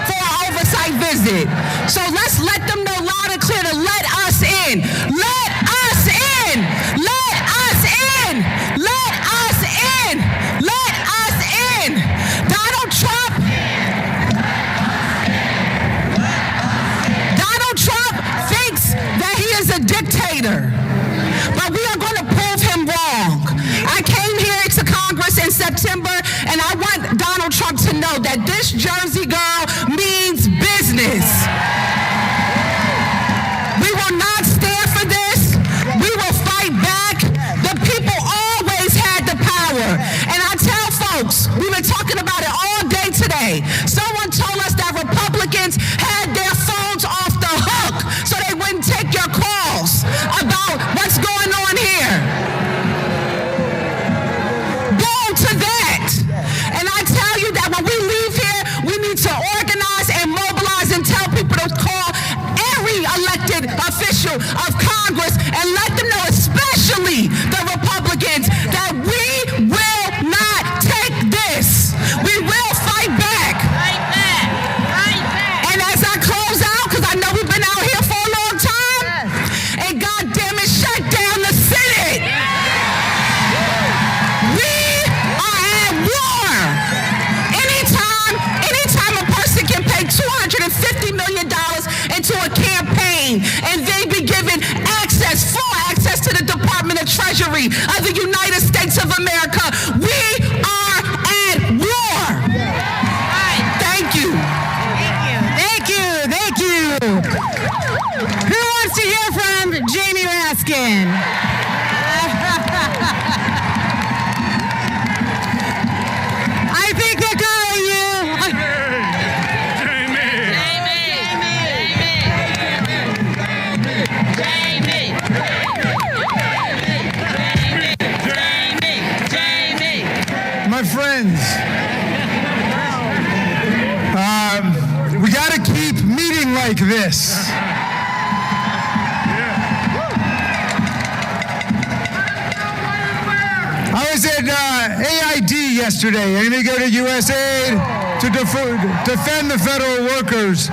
[SPEAKER 12] for an oversight visit. So let's let them know loud and clear to let us in. Let us in! Let us in! Let us in! Let us in! Donald Trump. folks, we've been talking about it all day today. Someone told us that Republicans had their phones off the hook so they wouldn't take your calls about what's going on here. Boom to that. And I tell you that when we leave here, we need to organize and mobilize and tell people to call every elected official of Congress and let them know, especially the Republicans, that we will not take this. We will fight back.
[SPEAKER 4] Fight back. Fight back.
[SPEAKER 12] And as I close out, because I know we've been out here for a long time, and goddamn it, shut down the Senate. We are at war. Anytime a person can pay $250 million into a campaign and they be given full access to the Department of Treasury of the United States of America, we are at war. Thank you.
[SPEAKER 1] Thank you. Who wants to hear from Jamie Raskin? I think they're calling you.
[SPEAKER 5] My friends, we got to keep meeting like this. I was at AID yesterday. I'm going to go to USAID to defend the federal workers.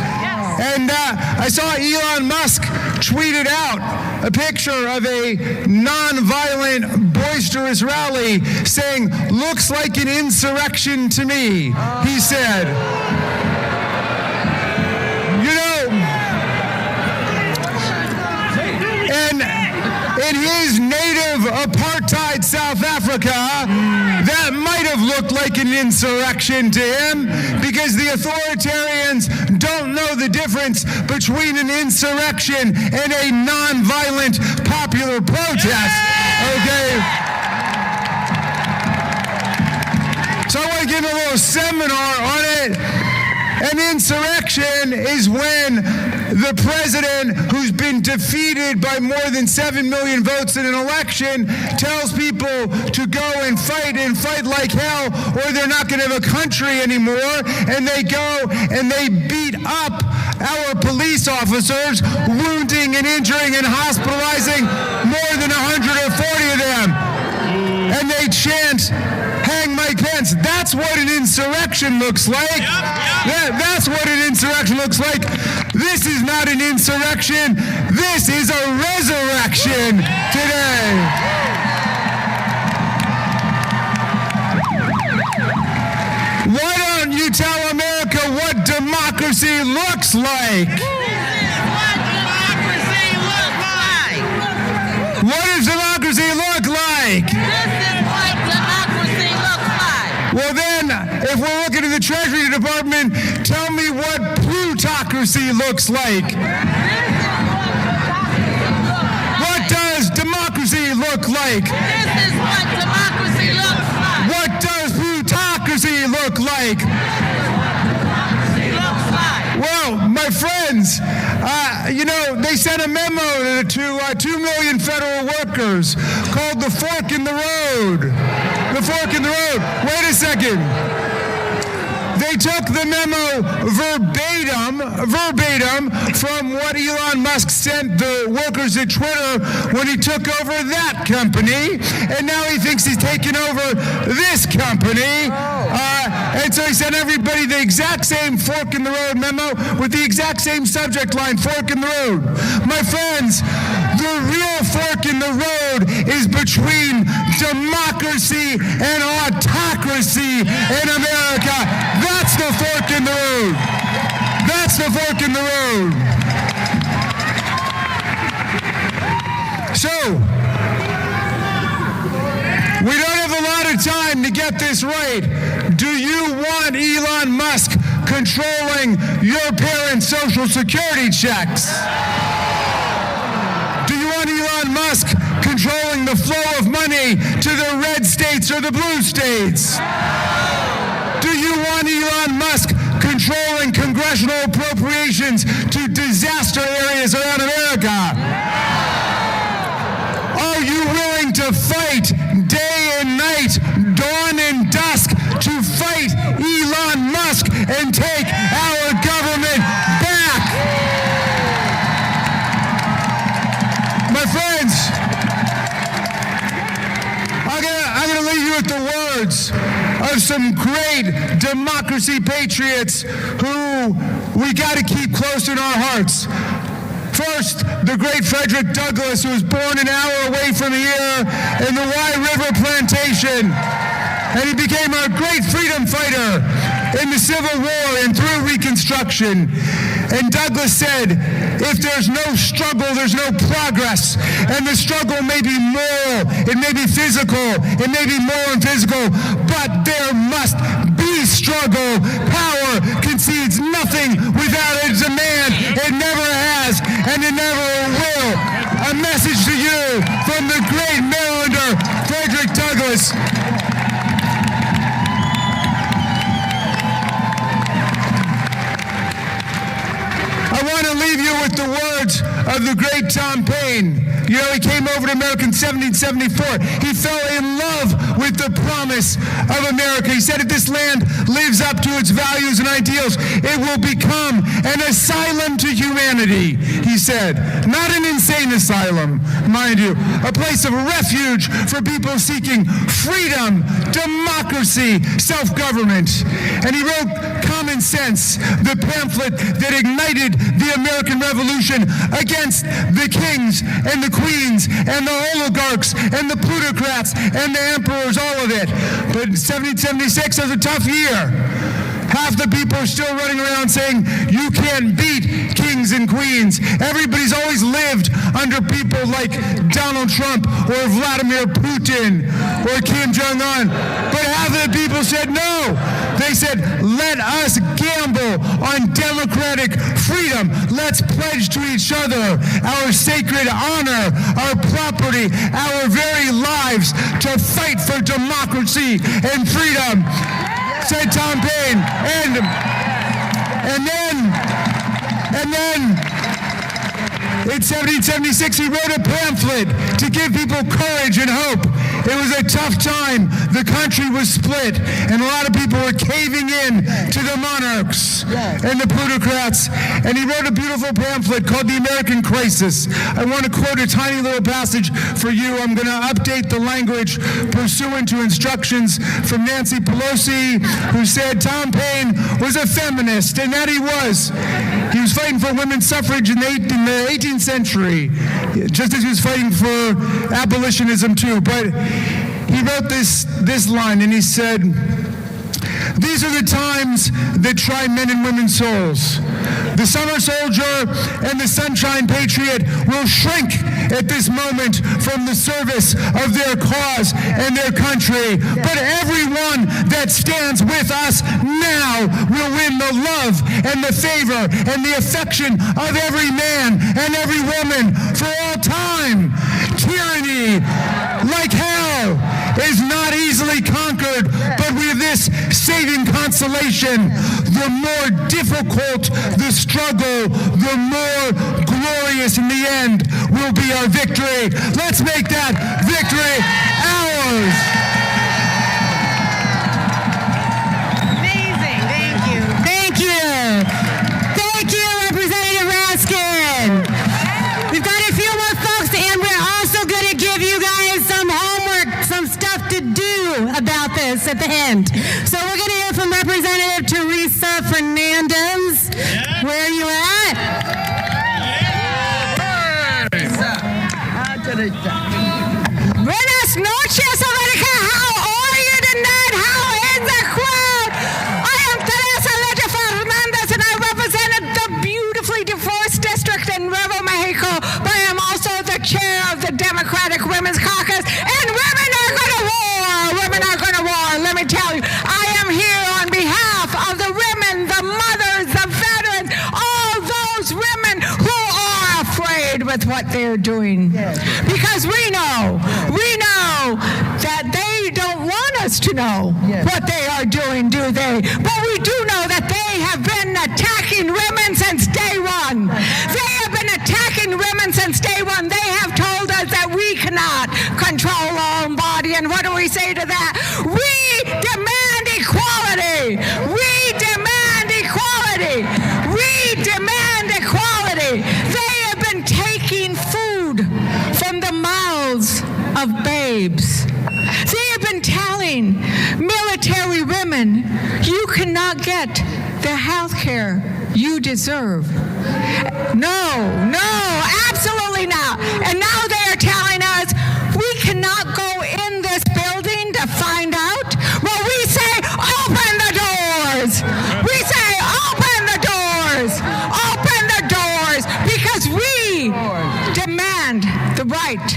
[SPEAKER 5] And I saw Elon Musk tweeted out a picture of a non-violent, boisterous rally saying, "Looks like an insurrection to me," he said. You know, and in his native apartheid South Africa, that might have looked like an insurrection to him because the authoritarians don't know the difference between an insurrection and a non-violent popular protest. Okay? So I want to give a little seminar on it. An insurrection is when the president, who's been defeated by more than 7 million votes in an election, tells people to go and fight like hell, or they're not going to have a country anymore. And they go and they beat up our police officers, wounding and injuring and hospitalizing more than 140 of them. And they chant, "Hang Mike Pence." That's what an insurrection looks like. That's what an insurrection looks like. This is not an insurrection. This is a resurrection today. Why don't you tell America what democracy looks like? What does democracy look like? Well then, if we're looking at the Treasury Department, tell me what plutocracy looks like. What does democracy look like?
[SPEAKER 4] This is what democracy looks like.
[SPEAKER 5] What does plutocracy look like? Well, my friends, they sent a memo to 2 million federal workers called the Fork in the Road. The Fork in the Road. Wait a second. They took the memo verbatim from what Elon Musk sent the workers at Twitter when he took over that company, and now he thinks he's taken over this company. And so he sent everybody the exact same Fork in the Road memo with the exact same subject line, Fork in the Road. My friends, the real fork in the road is between democracy and autocracy in America. That's the fork in the road. That's the fork in the road. So, we don't have a lot of time to get this right. Do you want Elon Musk controlling your parents' Social Security checks? Do you want Elon Musk controlling the flow of money to the red states or the blue states?
[SPEAKER 11] and take our government back. My friends, I'm going to leave you with the words of some great democracy patriots who we got to keep close in our hearts. First, the great Frederick Douglass, who was born an hour away from here in the Wye River Plantation. And he became a great freedom fighter in the Civil War and through Reconstruction. And Douglass said, if there's no struggle, there's no progress. And the struggle may be moral, it may be physical, it may be moral and physical, but there must be struggle. Power concedes nothing without a demand. It never has, and it never will. A message to you from the great Marylander, Frederick Douglass. I want to leave you with the words of the great Tom Paine. You know, he came over to America in 1774. He fell in love with the promise of America. He said, if this land lives up to its values and ideals, it will become an asylum to humanity, he said. Not an insane asylum, mind you. A place of refuge for people seeking freedom, democracy, self-government. And he wrote Common Sense, the pamphlet that ignited the American Revolution against the kings and the queens and the oligarchs and the plutocrats and the emperors, all of it. But 1776 was a tough year. Half the people are still running around saying, you can't beat kings and queens. Everybody's always lived under people like Donald Trump or Vladimir Putin or Kim Jong-un. But half of the people said no. They said, let us gamble on democratic freedom. Let's pledge to each other our sacred honor, our property, our very lives to fight for democracy and freedom. Said Tom Paine. And then in 1776 he wrote a pamphlet to give people courage and hope. It was a tough time. The country was split, and a lot of people were caving in to the monarchs and the plutocrats. And he wrote a beautiful pamphlet called The American Crisis. I want to quote a tiny little passage for you. I'm going to update the language pursuant to instructions from Nancy Pelosi, who said Tom Paine was a feminist, and that he was. He was fighting for women's suffrage in the 18th century, just as he was fighting for abolitionism too. But he wrote this line, and he said, these are the times that try men and women's souls. The summer soldier and the sunshine patriot will shrink at this moment from the service of their cause and their country. But everyone that stands with us now will win the love and the favor and the affection of every man and every woman for all time. Tyranny, like hell, is not easily conquered, but with this saving consolation, the more difficult the struggle, the more glorious in the end will be our victory. Let's make that victory ours.
[SPEAKER 1] Amazing. Thank you. Thank you. Thank you, Representative Raskin. We've got a few more folks, and we're also going to give you guys some homework, some stuff to do about this at the end. So we're going to hear from Representative Teresa Fernandez. Where are you at?
[SPEAKER 12] Buenas noches, America. How are you tonight? How is the crowd? I am Teresa Fernandez, and I represent the beautifully diverse district in Nuevo Mexico, but I am also the chair of the Democratic Women's Caucus, and women are going to war. Women are going to war. Let me tell you, I am here on behalf of the women, the mothers, the veterans, all those women who are afraid with what they're doing. Because we know that they don't want us to know what they are doing, do they? But we do know that they have been attacking women since day one. They have been attacking women since day one. They have told us that we cannot control our own body. And what do we say to that? We demand equality. We demand women, you cannot get the health care you deserve. No, absolutely not. And now they are telling us we cannot go in this building to find out. Well, we say, open the doors. We say, open the doors. Open the doors, because we demand the right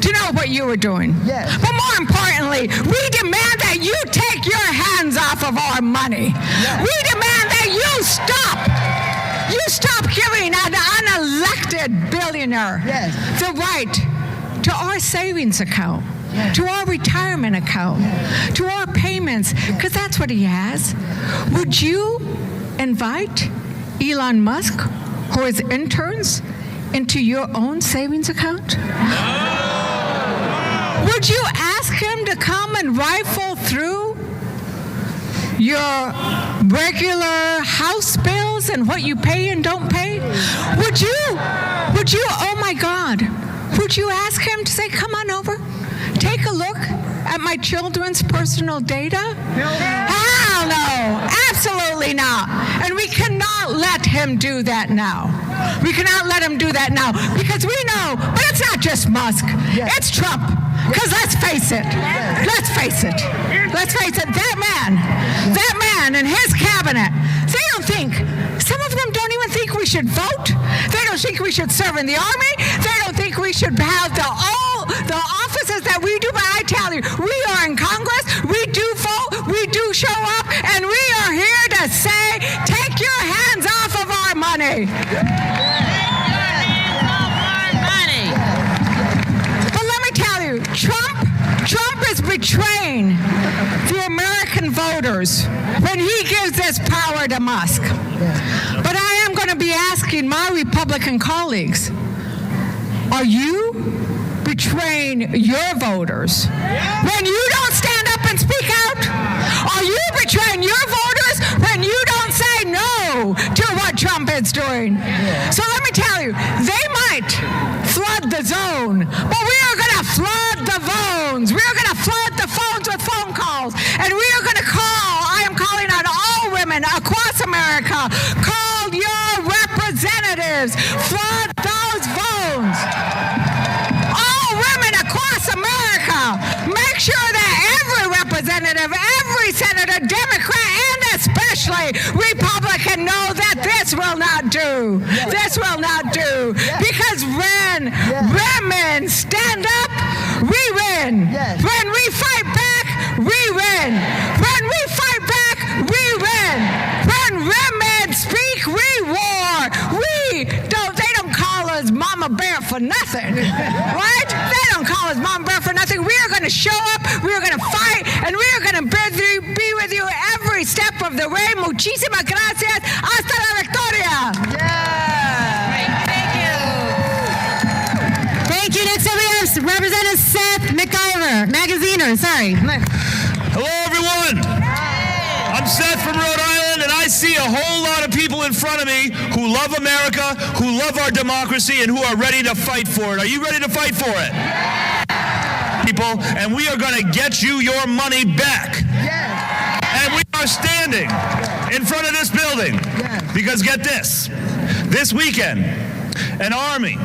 [SPEAKER 12] to know what you were doing. Yes. But more importantly, we demand that you take your hands off of our money. Yes. We demand that you stop giving an unelected billionaire the right to our savings account, to our retirement account, to our payments, because that's what he has. Would you invite Elon Musk or his interns into your own savings account? Would you ask him to come and rifle through your regular house bills and what you pay and don't pay? Would you, oh my God, would you ask him to say, come on over, take a look at my children's personal data? Hell no, absolutely not. And we cannot let him do that now. We cannot let him do that now, because we know, but it's not just Musk, it's Trump. Because let's face it, that man and his cabinet, they don't think, some of them don't even think we should vote. They don't think we should serve in the army. They don't think we should have all the offices that we do. But I tell you, we are in Congress, we do vote, we do show up, and we are here to say, take your hands off of our money. Trump is betraying the American voters when he gives this power to Musk. But I am going to be asking my Republican colleagues, are you betraying your voters when you don't stand up and speak out? Are you betraying your voters when you don't say no to what Trump is doing? So let me tell you, they might flood the zone, but we are going to flood the phones. We are going to flood the phones with phone calls, and we are going to I am calling on all women across America, call your representatives, flood those phones. All women across America, make sure that every representative, every senator, Democrat, and especially Republican know that this will not do. This will not do. Because when women stand up, we win. When we fight back, we win. When we fight back, we win. When women speak, we war. They don't call us Mama Bear for nothing, right? They don't call us Mama Bear for nothing. We are going to show up, we are going to fight, and we are going to be with you every step of the way. Muchísimas gracias. Hasta la victoria.
[SPEAKER 1] Thank you. Next up we have Representative Seth Magaziner. Sorry.
[SPEAKER 13] Hello, everyone. I'm Seth from Rhode Island, and I see a whole lot of people in front of me who love America, who love our democracy, and who are ready to fight for it. Are you ready to fight for it? People, and we are going to get you your money back. And we are standing in front of this building because get this weekend, an army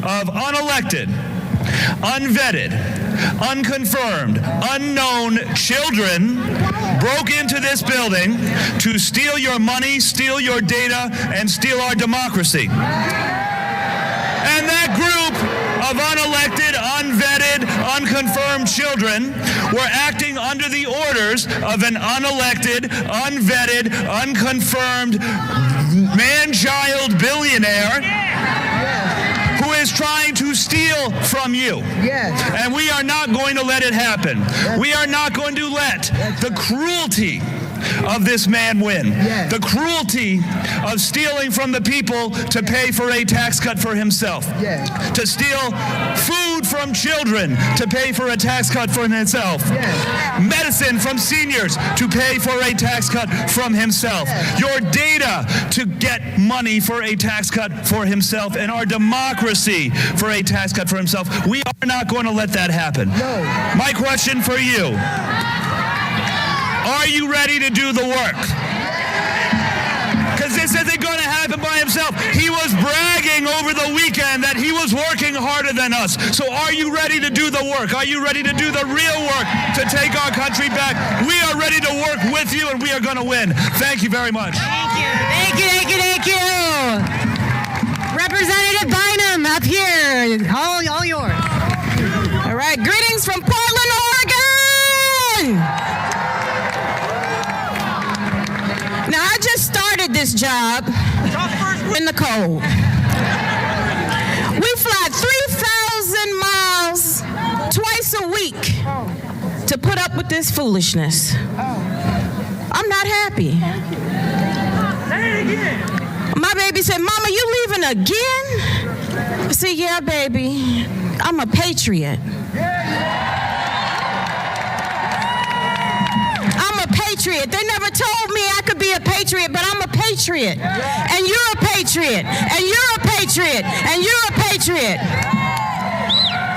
[SPEAKER 13] of unelected, unvetted, unconfirmed, unknown children broke into this building to steal your money, steal your data, and steal our democracy. And that group of unelected, unvetted, unconfirmed children were acting under the orders of an unelected, unvetted, unconfirmed man-child billionaire who is trying to steal from you. And we are not going to let it happen. We are not going to let the cruelty of this man win. The cruelty of stealing from the people to pay for a tax cut for himself. To steal food from children to pay for a tax cut for himself. Medicine from seniors to pay for a tax cut from himself. Your data to get money for a tax cut for himself, and our democracy for a tax cut for himself. We are not going to let that happen. My question for you. are you ready to do the work? Because this isn't going to happen by himself. He was bragging over the weekend that he was working harder than us. So are you ready to do the work? Are you ready to do the real work to take our country back? We are ready to work with you, and we are going to win. Thank you very much.
[SPEAKER 1] Thank you. Thank you, thank you, thank you. Representative Bynum up here. All yours.
[SPEAKER 12] All right, greetings from Portland, Oregon. Now, I just started this job in the cold. We fly 3,000 miles twice a week to put up with this foolishness. I'm not happy. My baby said, Mama, you leaving again? I said, yeah, baby. I'm a patriot. I'm a patriot. They never told me I could be a patriot, but I'm a patriot. And you're a patriot. And you're a patriot. And you're a patriot.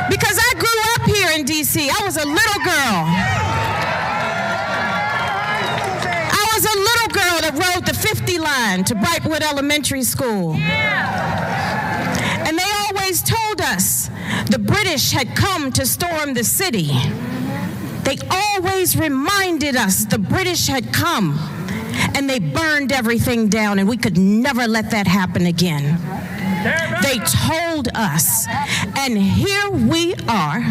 [SPEAKER 12] Because I grew up here in D.C. I was a little girl. I was a little girl that rode the 50 line to Brightwood Elementary School. And they always told us the British had come to storm the city. They always reminded us the British had come, and they burned everything down, and we could never let that happen again. They told us, and here we are,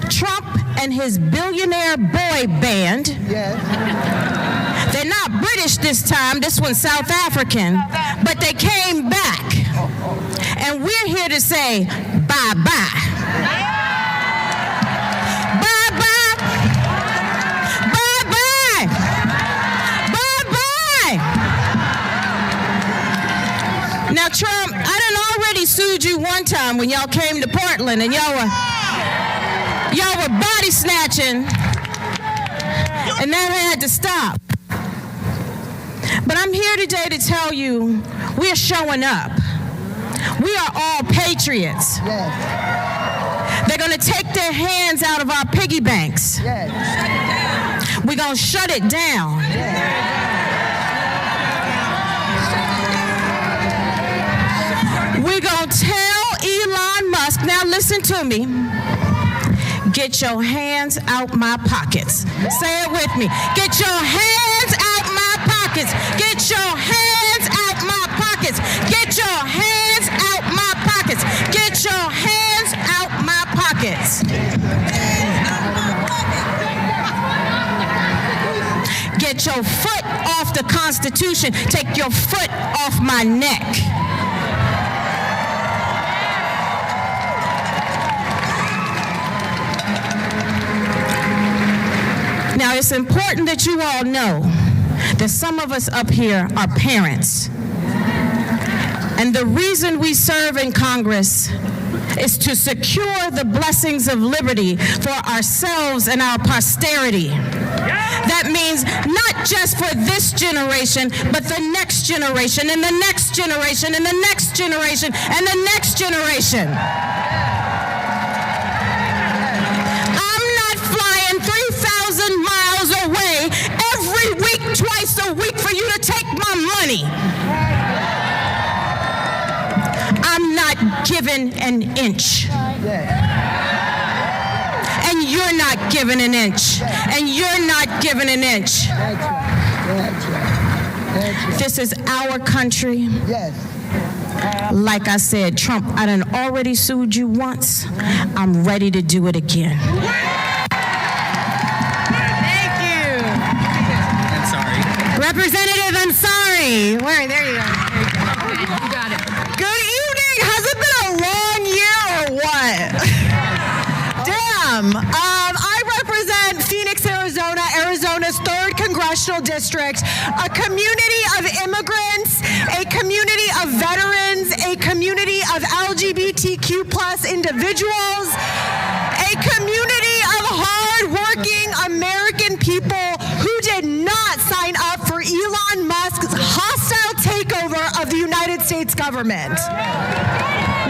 [SPEAKER 12] Trump and his billionaire boy band. They're not British this time, this one's South African, but they came back. And we're here to say, bye-bye. Bye-bye. Bye-bye. Bye-bye. Now, Trump, I done already sued you one time when y'all came to Portland and y'all were body snatching, and that had to stop. But I'm here today to tell you we're showing up. We are all patriots. They're going to take their hands out of our piggy banks. We're going to shut it down. We're going to tell Elon Musk, now listen to me, get your hands out my pockets. Say it with me. Get your hands out my pockets. Get your hands out my pockets. Get your hands out my pockets. Get your hands out my pockets. Get your foot off the Constitution. Take your foot off my neck. Now, it's important that you all know that some of us up here are parents. And the reason we serve in Congress is to secure the blessings of liberty for ourselves and our posterity. That means not just for this generation, but the next generation, and the next generation, and the next generation, and the next generation. Away every week, twice a week for you to take my money. I'm not giving an inch. And you're not giving an inch. And you're not giving an inch. This is our country. Like I said, Trump, I done already sued you once. I'm ready to do it again.
[SPEAKER 1] Representative Ansari. There you go.
[SPEAKER 8] You got it. Good evening. Has it been a long year or what? Damn. I represent Phoenix, Arizona, Arizona's 3rd Congressional District, a community of immigrants, a community of veterans, a community of LGBTQ+ individuals, a community of hard-working American people who did not sign up for Elon Musk's hostile takeover of the United States government.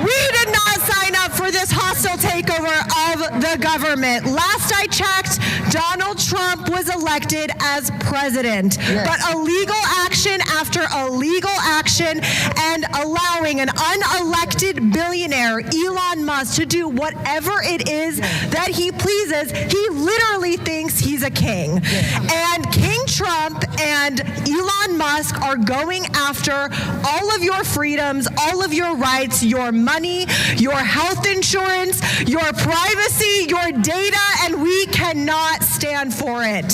[SPEAKER 8] We did not sign up for this hostile takeover of the government. Last I checked,
[SPEAKER 1] Donald Trump was elected as president. But illegal action after illegal action and allowing an unelected billionaire, Elon Musk, to do whatever it is that he pleases, he literally thinks he's a king. And King Trump and Elon Musk are going after all of your freedoms, all of your rights, your money, your health insurance, your privacy, your data, and we cannot stand for it.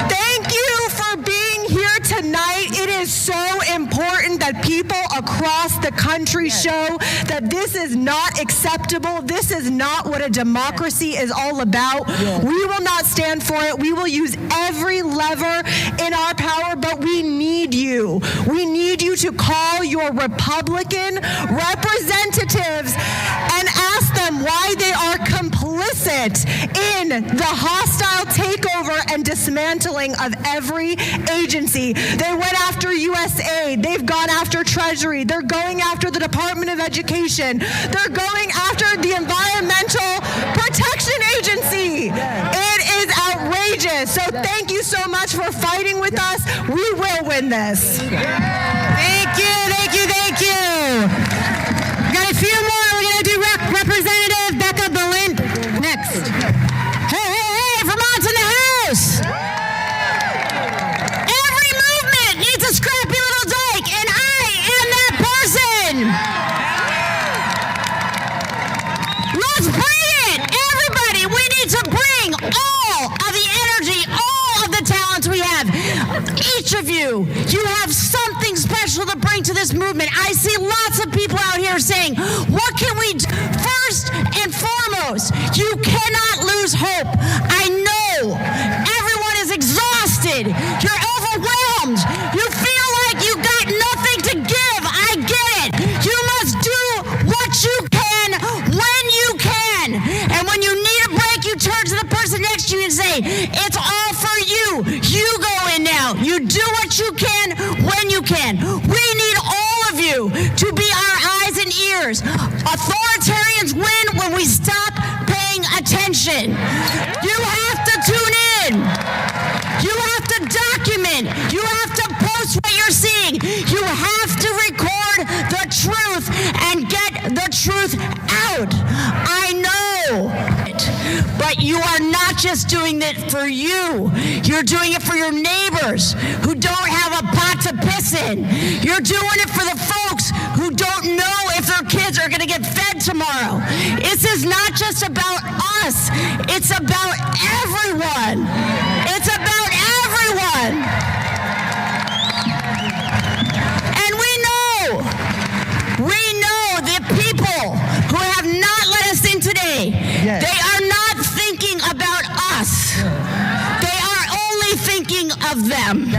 [SPEAKER 1] Thank you for being here tonight. It is so important that people across the country show that this is not acceptable. This is not what a democracy is all about. We will not stand for it. We will use every lever in our power, but we need you. We need you to call your Republican representatives and ask them why they are complicit in the hostile takeover and dismantling of every agency. They went after USAID. They've gone after Treasury. They're going after the Department of Education. They're going after the Environmental Protection Agency. It is outrageous. So thank you so much for fighting with us. We will win this. Thank you, thank you, thank you. We got a few more. We're going to do Representative Becca Balint next. Hey, Vermont's in the house. Every movement needs a scrappy little dyke, and I am that person. Let's bring it. Everybody, we need to bring all of the energy, all of the talents we have. Each of you have something special to bring to this movement. I see lots of people out here saying, what can we do? First and foremost, you cannot lose hope. I know everyone is exhausted. You're overwhelmed. You feel like you got nothing to give. I get it. You must do what you can when you can. And when you need a break, you turn to the person next to you and say, it's all for you. You go in now. You do what you can when you can. We need all of you to be our eyes and ears. Authoritarians win when we stop paying attention. You have to tune in. You have to document. You have to post what you're seeing. You have to record the truth and get the truth out. I know it. But you are not just doing it for you. You're doing it for your neighbors who don't have a pot to piss in. You're doing it for the folks who don't know if their kids are going to get fed tomorrow. This is not just about us. It's about everyone. It's about everyone. And we know the people who have not let us in today, they are not thinking about us. They are only thinking of them.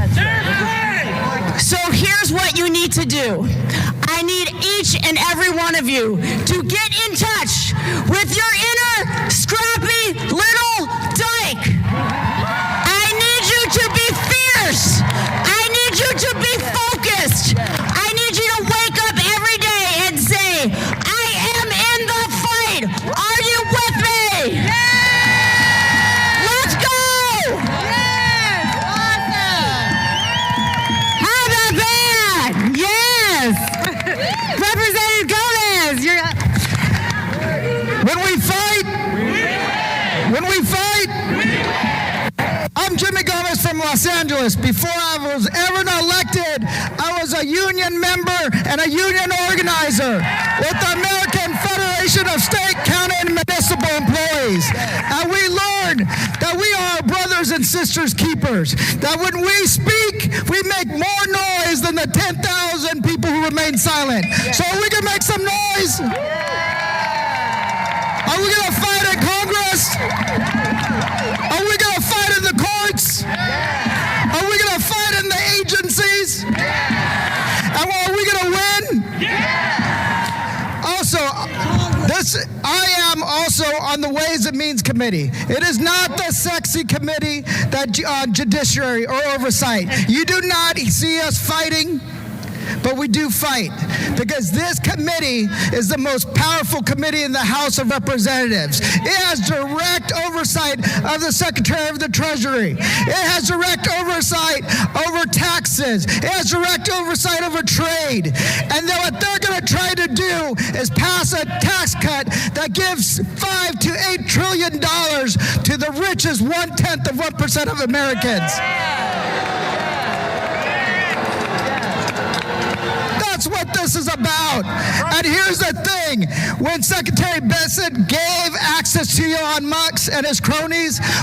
[SPEAKER 1] So here's what you need to do. I need each and every one of you to get in touch with your inner scrappy little dyke. I need you to be fierce. I need you to be focused. I need you to wake up every day and say, I am in the fight. Are you with me? Yes! Let's go! Yes! Awesome! How about that? Yes! Representative Gomez, you're up.
[SPEAKER 14] When we fight, I'm Jimmy Gomez from Los Angeles. Before I was ever elected, I was a union member and a union organizer with the American Federation of State, County, and Municipal Employees. And we learned that we are brothers and sisters keepers, that when we speak, we make more noise than the 10,000 people who remain silent. So we can make some noise. Are we going to fight in Congress? Are we going to fight in the courts? Are we going to fight in the agencies? And are we going to win? Also, I am also on the Ways and Means Committee. It is not the sexy committee that judiciary or oversight. You do not see us fighting but we do fight because this committee is the most powerful committee in the House of Representatives. It has direct oversight of the Secretary of the Treasury. It has direct oversight over taxes. It has direct oversight over trade. And then what they're going to try to do is pass a tax cut that gives $5 to $8 trillion to the richest 1/10 of 1% of Americans. That's what this is about. And here's the thing. When Secretary Bessent gave access to Elon Musk and his cronies,